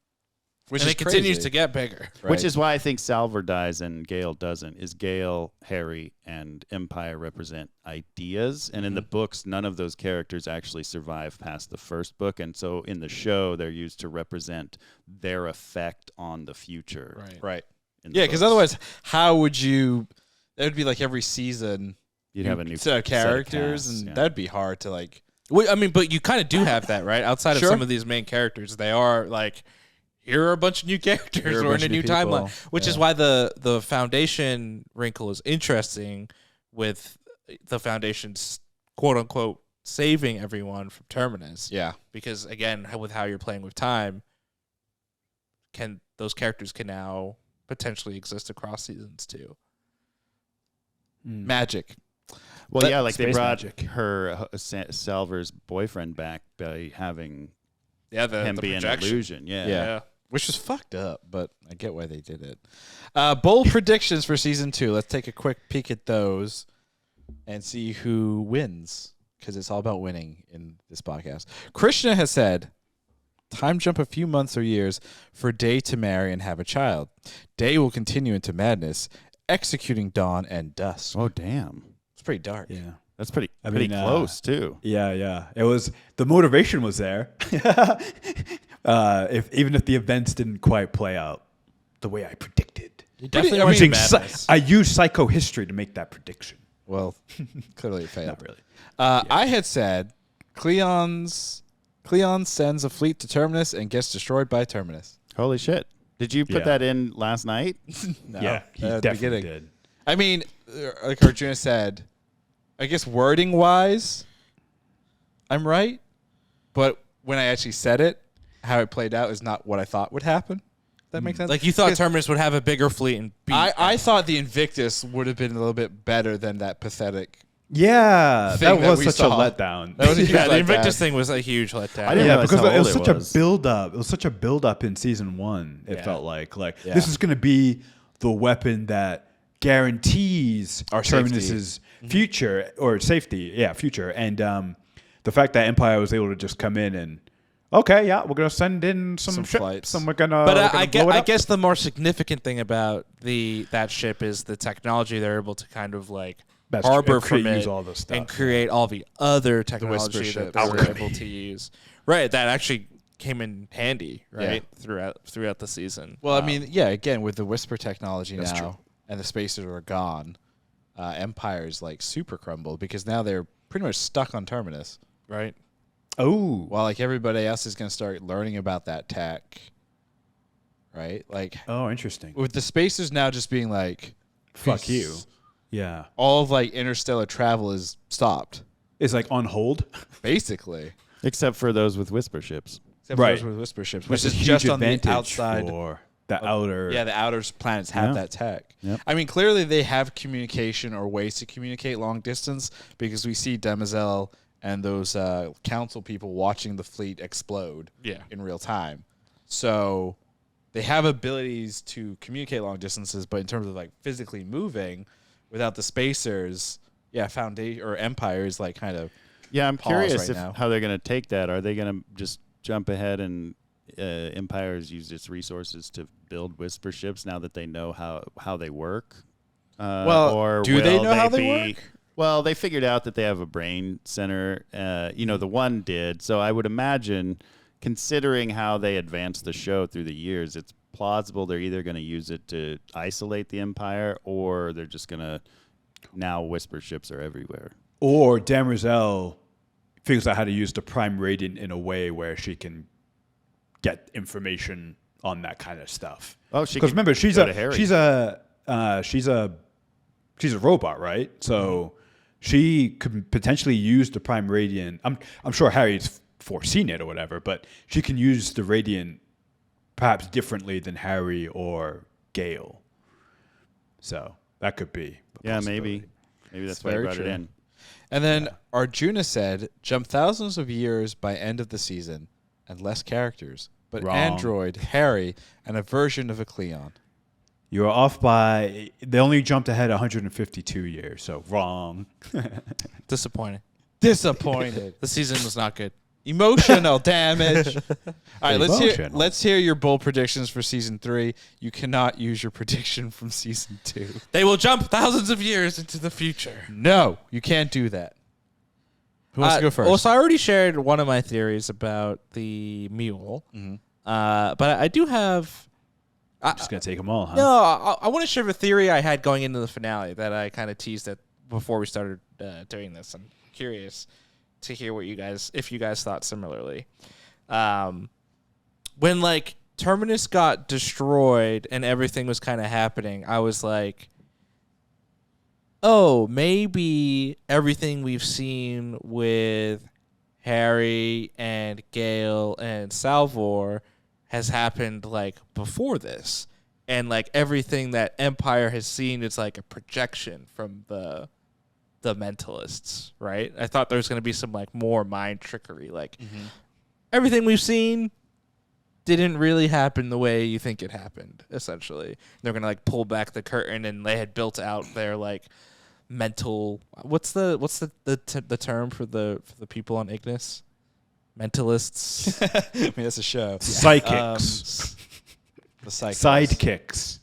Which And is it continues crazy. to get bigger. Right. Which is why I think Salvor dies and Gale doesn't. Is Gale, Hari, and Empire represent ideas, and in the books, none of those characters actually survive past the first book, and so in the show, they're used to represent their effect on the future. Right. in the Yeah, because books. otherwise, how would you? That would be like every season. You'd have a new set of characters, casts, and yeah. that'd be hard to like. Well, I mean, but you kind of do have that, right? Outside Sure. of some of these main characters, they are like, here are a bunch of new characters. Here are a We're bunch in a of new new timeline, people. which is why the Foundation wrinkle is interesting with the Foundation's quote unquote saving everyone from Terminus. Yeah. Because again, with how you're playing with time, those characters can now potentially exist across seasons too. Magic. Well, But yeah, like they space brought magic. her Salvor's boyfriend back by having him The be an projection. illusion. Yeah. Yeah. Which was fucked up, but I get why they did it. Bold predictions for season 2. Let's take a quick peek at those and see who wins, because it's all about winning in this podcast. Krishna has said, time jump a few months or years for Day to marry and have a child. Day will continue into madness, executing Dawn and Dusk. Oh, damn. It's pretty dark. Yeah. That's pretty mean, close, too. Yeah. It was the motivation was there. Even if the events didn't quite play out the way I predicted. You definitely I want mean, madness. I used psychohistory to make that prediction. Well, clearly it failed. Not really. I had said Cleon sends a fleet to Terminus and gets destroyed by Terminus. Holy shit. Did you put Yeah. that in last night? No, Yeah, he at the definitely beginning. did. I mean, like Arjuna said, I guess wording wise, I'm right. But when I actually said it, how it played out is not what I thought would happen. That makes sense. Like you thought 'Cause Terminus would have a bigger fleet and beat. I thought the Invictus would have been a little bit better than that pathetic. Yeah, Thing that that was we such saw. a letdown. That was a huge yeah, the letdown. Invictus thing was a huge letdown. I didn't Yeah, realize because how it was old such was. a build up. It was such a build up in season 1. It Yeah. felt like Yeah. this is going to be the weapon that guarantees Our Terminus's future or safety. Yeah, future. And the fact that Empire was able to just come in and okay, yeah, we're going to send in some ships flights. and we're going to. But I I guess the more significant thing about that ship is the technology they're able to kind of like That's true. harbor And create- from it use all the stuff, and create all the other Whisper technology that ships. they were Alchemy. able to use. Right, that actually came in handy, right? Throughout the season. Well, I mean, yeah. Again, with the whisper technology now, and the spacers are gone, Empire's like super crumbled because now they're pretty much stuck on Terminus, right? Oh, while like everybody else is going to start learning about that tech, right? Like, oh, interesting. with the spacers now just being like, Fuck you. Yeah. all of like interstellar travel is stopped, It's like on hold. basically. Except for those with whisper ships. Except for Right. those with whisper ships, Which which is is just huge on the advantage outside. for the outer. Yeah, the outer planets have Yeah. that tech. Yep. I mean, clearly they have communication or ways to communicate long distance because we see Demerzel and those council people watching the fleet explode in real time. So they have abilities to communicate long distances, but in terms of like physically moving without the spacers, Foundation or Empire is like kind of Yeah, I'm curious right now. how they're going to take that. Are they going to just jump ahead and Empire's use its resources to build whisper ships now that they know how they work? Or do they will know how they work? Well, they figured out that they have a brain center. The one did. So I would imagine, considering how they advanced the show through the years, it's plausible they're either going to use it to isolate the Empire or they're just going to now whisper ships are everywhere. Or Demerzel figures out how to use the Prime Radiant in a way where she can get information on that kind of stuff. Oh, she because could remember go to Harry. she's a robot, right? So she could potentially use the Prime Radiant. I'm sure Harry's foreseen it or whatever, but she can use the Radiant perhaps differently than Harry or Gale. So that could be. Yeah, maybe that's why I very brought true. it in. And then Arjuna said, jump thousands of years by end of the season and less characters, but Wrong. Android, Harry, and a version of a Cleon. You are off by. They only jumped ahead 152 years, so wrong. Disappointing. Disappointed. The season was not good. Emotional damage. All right, Emotional. let's hear your bold predictions for season 3. You cannot use your prediction from season 2. They will jump thousands of years into the future. No, you can't do that. Who wants to go first? Well, so I already shared one of my theories about the Mule, but I do have. Just gonna take them all, huh? No, I want to share a theory I had going into the finale that I kind of teased at before we started doing this. I'm curious to hear what if you guys thought similarly. When like Terminus got destroyed and everything was kind of happening, I was like, oh, maybe everything we've seen with Hari and Gale and Salvor has happened like before this. And like everything that Empire has seen is like a projection from the mentalists, right? I thought there was going to be some like more mind trickery. Like everything we've seen didn't really happen the way you think it happened, essentially. They're going to like pull back the curtain and they had built out their like mental, what's the term for the people on Ignis? Mentalists. I mean, that's a show. Psychics. The psychics. Sidekicks.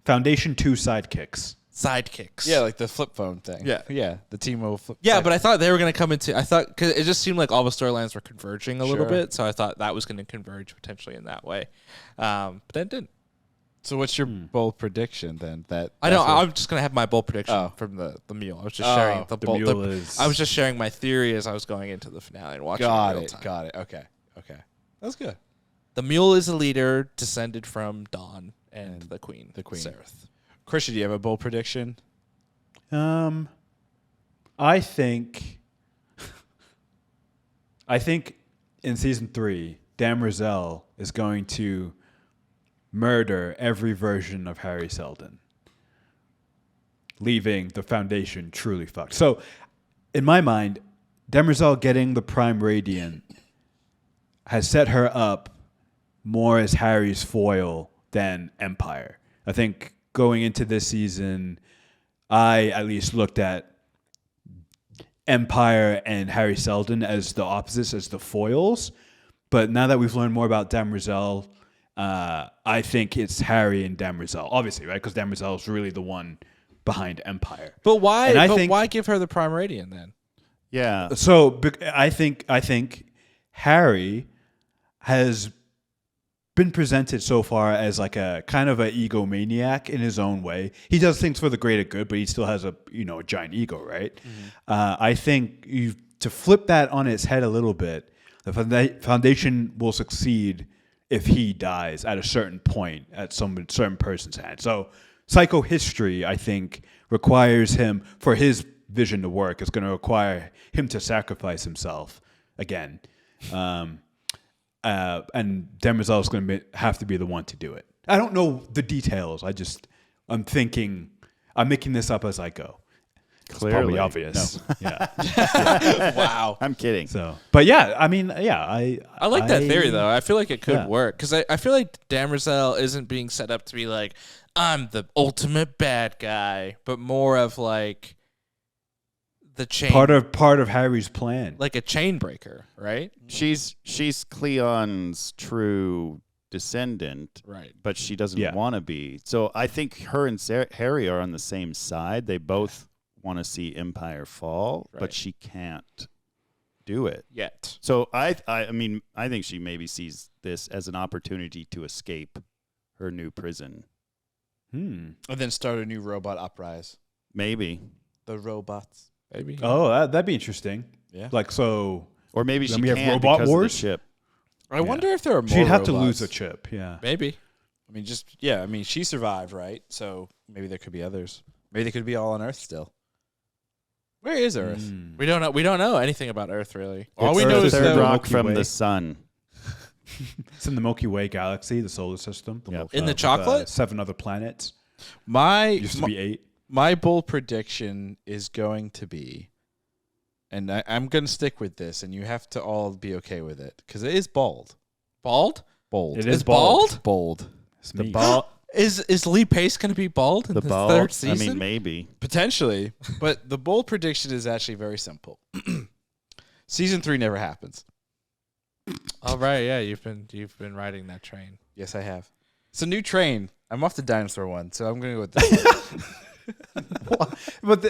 Foundation 2 sidekicks. Sidekicks. Yeah, like the flip phone thing. Yeah. Yeah, the T-Mobile flip. Yeah, but I thought they were going to come into. Because it just seemed like all the storylines were converging a little Sure. bit, so I thought that was going to converge potentially in that way. But then it didn't. So what's your bold prediction then? I know. I'm just going to have my bold prediction from the Mule. I was just sharing the bold. Mule is- I was just sharing my theory as I was going into the finale and watching. Got it. In real it. time. Got it. Okay. That's good. The Mule is a leader descended from Dawn and the Queen. the Queen. Sereth. Christian, do you have a bold prediction? I think in season 3, Demerzel is going to murder every version of Hari Seldon, leaving the Foundation truly fucked. So, in my mind, Demerzel getting the Prime Radiant has set her up more as Harry's foil than Empire. I think going into this season, I at least looked at Empire and Hari Seldon as the opposites, as the foils. But now that we've learned more about Demerzel, I think it's Hari and Demerzel, obviously, right? Because Demerzel is really the one behind Empire. But why? And I think- why give her the Prime Radiant then? Yeah. So I think Harry has been presented so far as like a kind of an egomaniac in his own way. He does things for the greater good, but he still has a giant ego, right? Mm-hmm. I think to flip that on its head a little bit, the Foundation will succeed if he dies at a certain point at some certain person's hand. So psychohistory, I think, requires him, for his vision to work, is going to require him to sacrifice himself again. And Demerzel is going to have to be the one to do it. I don't know the details. I'm making this up as I go. It's probably obvious. No. Yeah. Wow. I'm kidding. So, but yeah, I mean, yeah, I like that theory though. I feel like it could work because I feel like Demerzel isn't being set up to be like, I'm the ultimate bad guy, but more of like the chain part of Harry's plan, like a chain breaker, right? She's Cleon's true descendant, right? But she doesn't want to be. So I think her and Harry are on the same side. They both want to see Empire fall, but she can't do it yet. So I mean, I think she maybe sees this as an opportunity to escape her new prison, and then start a new robot uprise. Maybe the robots. Maybe. Oh, that'd be interesting. Yeah. Like so. Or maybe she we can't have robot because wars. Of the chip. I wonder if there are more. She'd have robots. to lose a chip. Yeah. Maybe. I mean, she survived, right? So maybe there could be others. Maybe they could be all on Earth still. Where is Earth? We don't know. We don't know anything about Earth really. All we know is the third the rock Milky from Way. the sun. It's in the Milky Way galaxy, the solar system. In the chocolate? 7 other planets. Used to be 8. My bold prediction is going to be, and I'm going to stick with this, and you have to all be okay with it, because it is bold. Bald? Bold. It is bald? Bold. It's me. Is Lee Pace going to be bald in the bald. third season? I mean, maybe Potentially, but the bold prediction is actually very simple. Season 3 never happens. All right, yeah, you've been riding that train. Yes, I have. It's a new train. I'm off the dinosaur one, so I'm going to go with that. But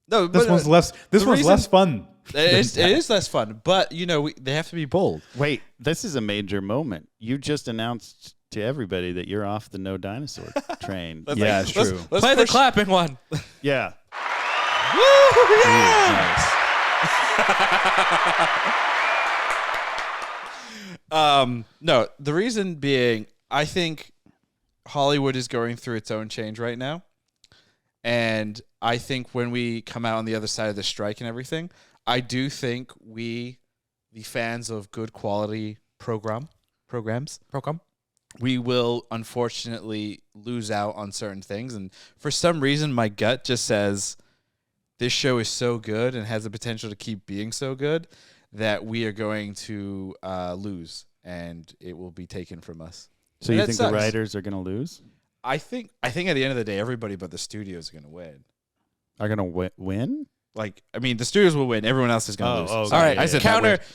this one's less. This one's less fun. It is less fun, but they have to be bold. Wait, this is a major moment. You just announced to everybody that you're off the no dinosaur train. Yeah, it's true. Let's play the clapping one. Yeah. No, the reason being, I think Hollywood is going through its own change right now. And I think when we come out on the other side of the strike and everything, I do think we, the fans of good quality programs, we will unfortunately lose out on certain things. And for some reason, my gut just says this show is so good and has the potential to keep being so good that we are going to lose, and it will be taken from us. So you think the writers are going to lose? I think at the end of the day, everybody but the studios are going to win. Are going to win? Like, I mean, the studios will win. Everyone else is going to lose. Oh, all right, I said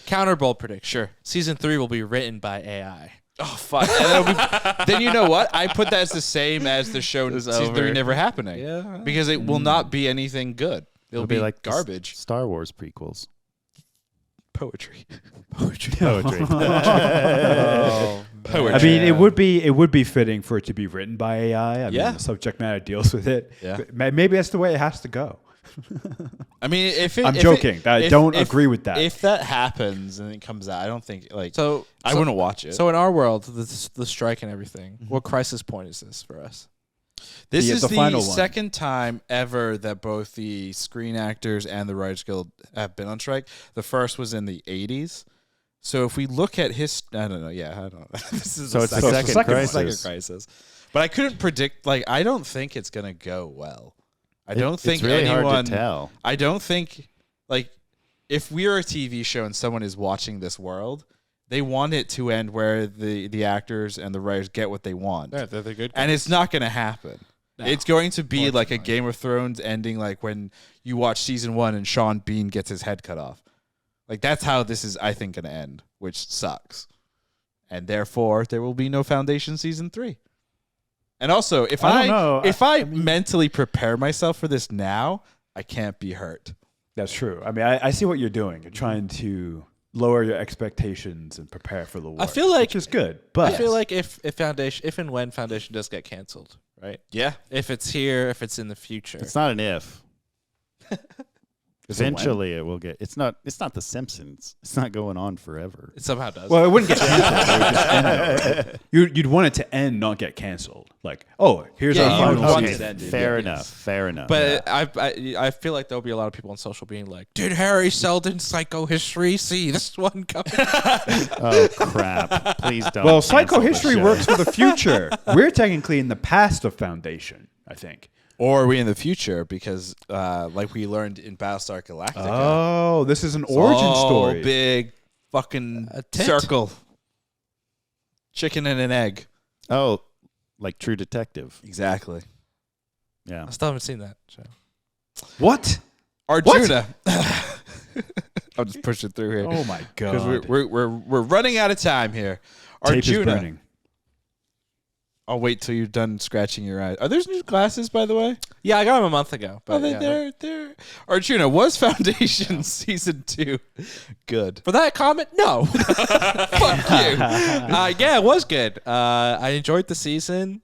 counter bold prediction. Sure. Season 3 will be written by AI. Oh, fuck. Then you know what? I put that as the same as the show Season 3 never happening. Yeah. Because it will not be anything good. It'll be like garbage. Star Wars prequels. Poetry. Poetry. I mean, it would be fitting for it to be written by AI. I mean, the subject matter deals with it. Yeah. Maybe that's the way it has to go. I mean, I'm joking. I don't agree with that. If that happens and it comes out, I don't think I so wouldn't watch it. So in our world, the strike and everything, what crisis point is this for us? This is the final second time ever that both the Screen Actors and the Writers Guild have been on strike. The first was in the 80s. So if we look at I don't know. Yeah, I don't know. This is so it's the second crisis. But I couldn't predict. Like, I don't think it's gonna go well. I don't think it's really anyone. hard to tell. I don't think, like, if we're a TV show and someone is watching this world, they want it to end where the actors and the writers get what they want. Yeah, they're the good guys. And it's not going to happen. No, it's going to be like a Game of Thrones ending, like when you watch season 1 and Sean Bean gets his head cut off. Like, that's how this is, I think, going to end, which sucks. And therefore, there will be no Foundation season 3. And also, if I mentally prepare myself for this now, I can't be hurt. That's true. I mean, I see what you're doing. You're trying to lower your expectations and prepare for the worst. I feel like which is good, but I feel like if and when Foundation does get canceled, right? Yeah. If it's here, if it's in the future, It's not an if. Eventually, it will get. It's not The Simpsons. It's not going on forever. it somehow does. well, it wouldn't get canceled. It would just end. You'd want it to end, not get canceled. Like, oh, here's Yeah, our you would final want season. it ended. Fair Yeah. enough. Fair enough. But I feel like there'll be a lot of people on social being like, "Did Hari Seldon Psycho History see this one coming?" oh crap! Please don't. Well, cancel psycho the history show. works for the future. We're technically in the past of Foundation, I think. Or are we in the future? Because like we learned in Battlestar Galactica. Oh, this is an it's origin all story. Big fucking A tent. circle. Chicken and an egg. Oh, like True Detective. Exactly. Yeah. I still haven't seen that show. What? Arjuna. I'll just push it through here. Oh my Because god! we're running out of time here. Tape is Arjuna. burning. I'll wait till you're done scratching your eyes. Are those new glasses, by the way? Yeah, I got them a month ago. But Oh, they're Arjuna, was Foundation season 2 good? For that comment, no. Fuck you. Yeah, it was good. I enjoyed the season.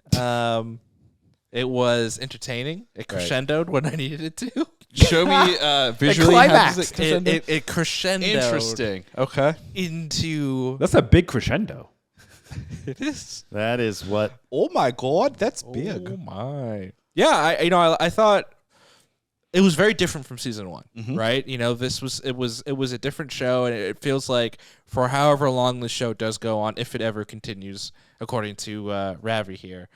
It was entertaining. It crescendoed when I needed it to. Show me visually how does it crescendo? It crescendoed Interesting. Okay. into That's a big crescendo. it is. That is what. Oh my god, that's big. Oh my. Yeah, I thought it was very different from season 1, right? You know, it was a different show, and it feels like for however long the show does go on, if it ever continues, according to Ravi here,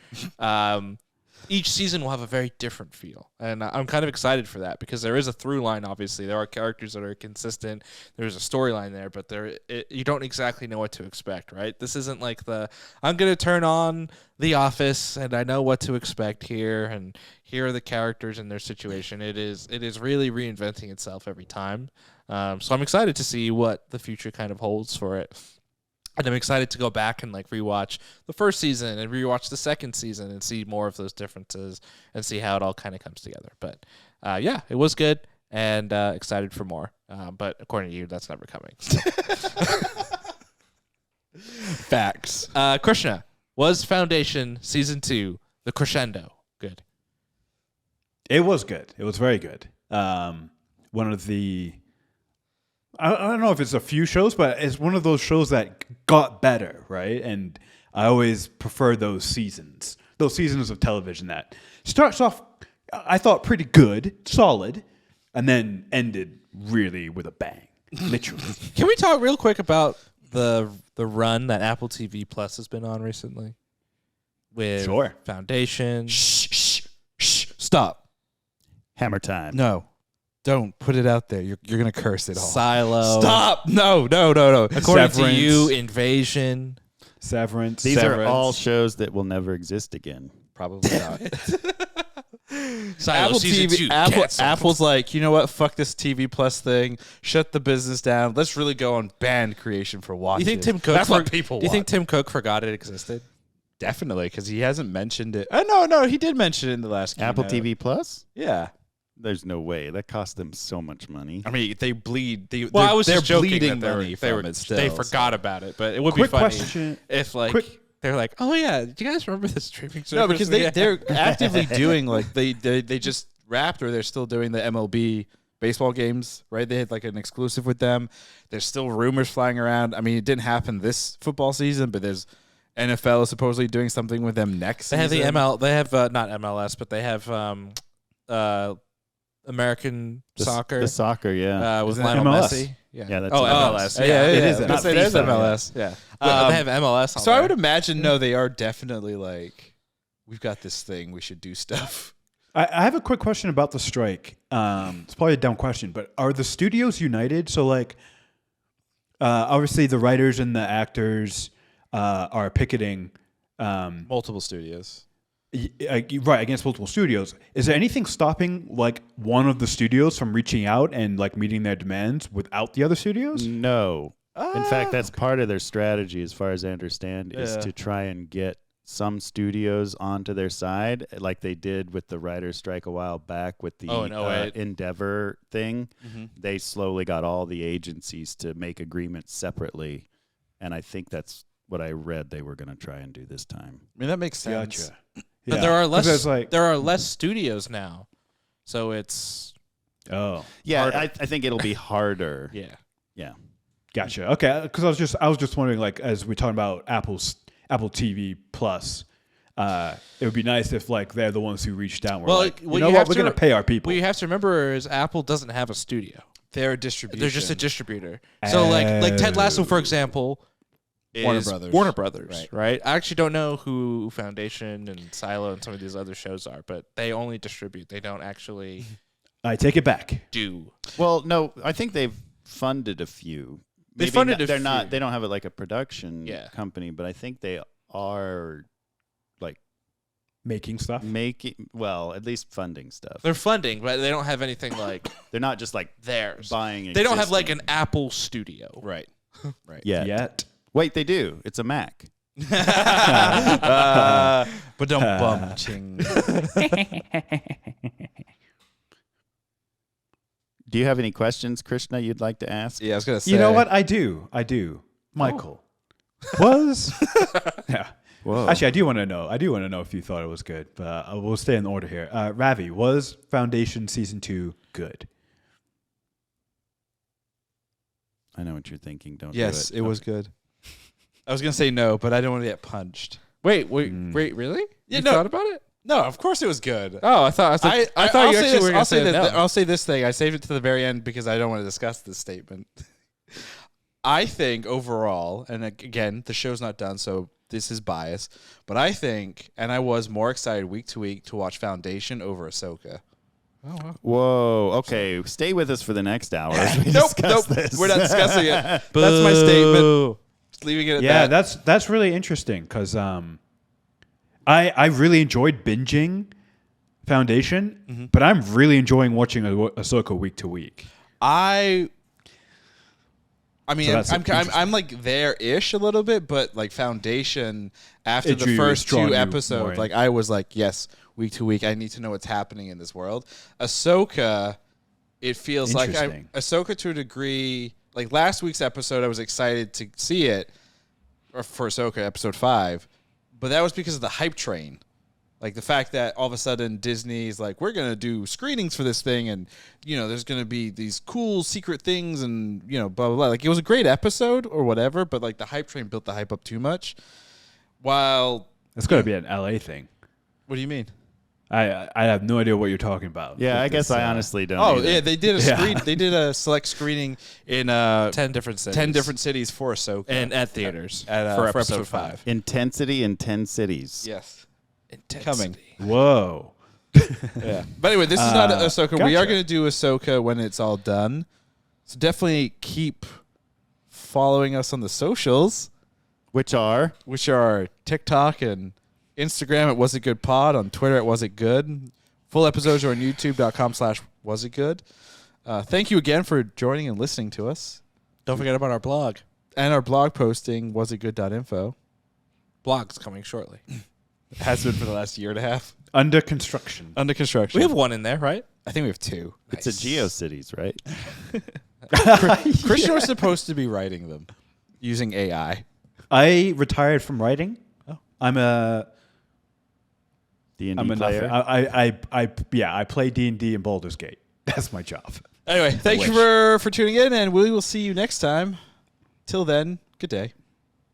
each season will have a very different feel, and I'm kind of excited for that because there is a through line. Obviously, there are characters that are consistent. There's a storyline there, but you don't exactly know what to expect, right? This isn't like I'm gonna turn on The Office and I know what to expect here, and here are the characters and their situation. It is really reinventing itself every time. So I'm excited to see what the future kind of holds for it. And I'm excited to go back and like rewatch the first season and rewatch the second season and see more of those differences and see how it all kind of comes together. But yeah, it was good and excited for more. But according to you, that's never coming. Facts. Krishna, was Foundation season 2 the crescendo good? It was good. It was very good. One of the, I don't know if it's a few shows, but it's one of those shows that got better, right? And I always prefer those seasons of television that starts off, I thought, pretty good, solid, and then ended really with a bang, literally. Can we talk real quick about the run that Apple TV Plus has been on recently? With Sure. Foundation. Shh. Stop. Hammer time. No. Don't put it out there. You're gonna curse it all. Silo. Stop. No. According to Severance. you, Invasion. Severance. These Severance. are all shows that will never exist again. Probably not. Silo Apple season TV. 2. Apple's like, you know what? Fuck this TV Plus thing. Shut the business down. Let's really go on band creation for watching. You think Tim Cook? That's what people Do you think want. Tim Cook forgot it existed? Definitely, because he hasn't mentioned it. Oh no, he did mention it in the last Apple keynote. TV Plus? Yeah. There's no way. That cost them so much money. I mean, they bleed. Well, I was they're just joking bleeding that money from it still. they forgot about it, but it would Quick be funny question. if like Quick- they're like, oh yeah, do you guys remember this streaming service? No, because we had?" they're actively doing like they just wrapped or they're still doing the MLB baseball games, right? They had like an exclusive with them. There's still rumors flying around. I mean, it didn't happen this football season, but there's NFL is supposedly doing something with them next They have season. the ML. They have not MLS, but they have American soccer The soccer, yeah. with Isn't it Lionel MLS? Messi. Yeah, Yeah, that's oh MLS. MLS. Yeah, it is I was gonna not say there's FIFA, MLS. Yeah. But they have MLS. On So I there. would imagine, no, they are definitely like, we've got this thing. We should do stuff. I have a quick question about the strike. It's probably a dumb question, but are the studios united? So, like, obviously the writers and the actors are picketing. Multiple studios. Right, against multiple studios. Is there anything stopping like one of the studios from reaching out and like meeting their demands without the other studios? No. In fact, that's part of their strategy, as far as I understand, is Yeah. to try and get some studios onto their side, like they did with the writer's strike a while back with the in 08. Endeavor thing. Mm-hmm. They slowly got all the agencies to make agreements separately, and I think that's what I read they were going to try and do this time. I mean, that makes sense. Gotcha. But there are 'Cause less. it's like, There are less studios now, so it's oh, Yeah, Harder. I think it'll be harder. yeah. Yeah. gotcha. Okay, because I was just wondering, like, as we're talking about Apple TV Plus, it would be nice if like they're the ones who reached out. And were like, you know you what, have we're to gonna pay our people. What you have to remember is Apple doesn't have a studio. They're a distribution. They're just a distributor. So like Ted Lasso, for example, is Warner Brothers. right? I actually don't know who Foundation and Silo and some of these other shows are, but they only distribute. They don't actually I take it back. do. Well, no, I think they've funded a few. They Maybe funded a they're few. not. They don't have it like a production Yeah. company, but I think they are like Making stuff. making. Well, at least funding stuff. They're funding, but they don't have anything like They're not just like theirs. buying. They don't have like existing. an Apple studio. Right. Right. Yet. Wait, they do. It's a Mac. But don't bum ching. Do you have any questions, Krishna, you'd like to ask? Yeah, I was gonna say. You know what? I do. Michael was. Yeah. Whoa. Actually, I do want to know. If you thought it was good, but we'll stay in order here. Ravi, was Foundation season 2 good? I know what you're thinking. Don't Yes, do it was good. I was gonna say no, but I don't want to get punched. Wait, really? Yeah, You no. thought about it? No, of course it was good. Oh, I thought you I'll say actually this, were going to say this, no. I'll say this thing. I saved it to the very end because I don't want to discuss this statement. I think overall, and again, the show's not done, so this is bias, but I think, and I was more excited week to week to watch Foundation over Ahsoka. Whoa. Okay. Stay with us for the next hour. as we Nope, discuss this. we're not discussing it. That's my statement. Just leaving it at that. that's really interesting because I really enjoyed binging Foundation, but I'm really enjoying watching Ahsoka week to week. I mean, So that's I'm interesting. like there-ish a little bit, but like Foundation, after It the drew- first it's drawn two you episodes, more in. like I was like, yes, week to week, I need to know what's happening in this world. Ahsoka, it feels like Interesting. Ahsoka to a degree. Like last week's episode, I was excited to see it, or for Ahsoka, episode 5, but that was because of the hype train. Like the fact that all of a sudden Disney's like, we're going to do screenings for this thing and, you know, there's going to be these cool secret things and, you know, blah, blah, blah. Like it was a great episode or whatever, but like the hype train built the hype up too much. While, It's going to be an LA thing. what do you mean? I have no idea what you're talking about. Yeah, with I guess this, I honestly don't. Oh, either. yeah, they did a Yeah. screen. They did a select screening in 10 different cities. 10 different cities for Ahsoka. And at theaters for episode 5. Intensity in 10 cities. Yes. Intensity. Coming. Whoa. Yeah. But anyway, this is not Ahsoka. We are gotcha. going to do Ahsoka when it's all done. So definitely keep following us on the socials, Which are? which are TikTok and Instagram at Was It Good Pod, on Twitter at Was It Good. Full episodes are on youtube.com/Was It Good. Thank you again for joining and listening to us. Don't forget about our blog. And our blog posting, wasitgood.info. Blog's coming shortly. Has been for the last year and a half. Under construction. Under construction. We have one in there, right? I think we have 2. It's a GeoCities, right? Christian was supposed to be writing them using AI. I retired from writing. Oh. I'm a D&D I'm a player. I play D&D in Baldur's Gate. That's my job. Anyway, thank you for tuning in, and we will see you next time. Till then, good day.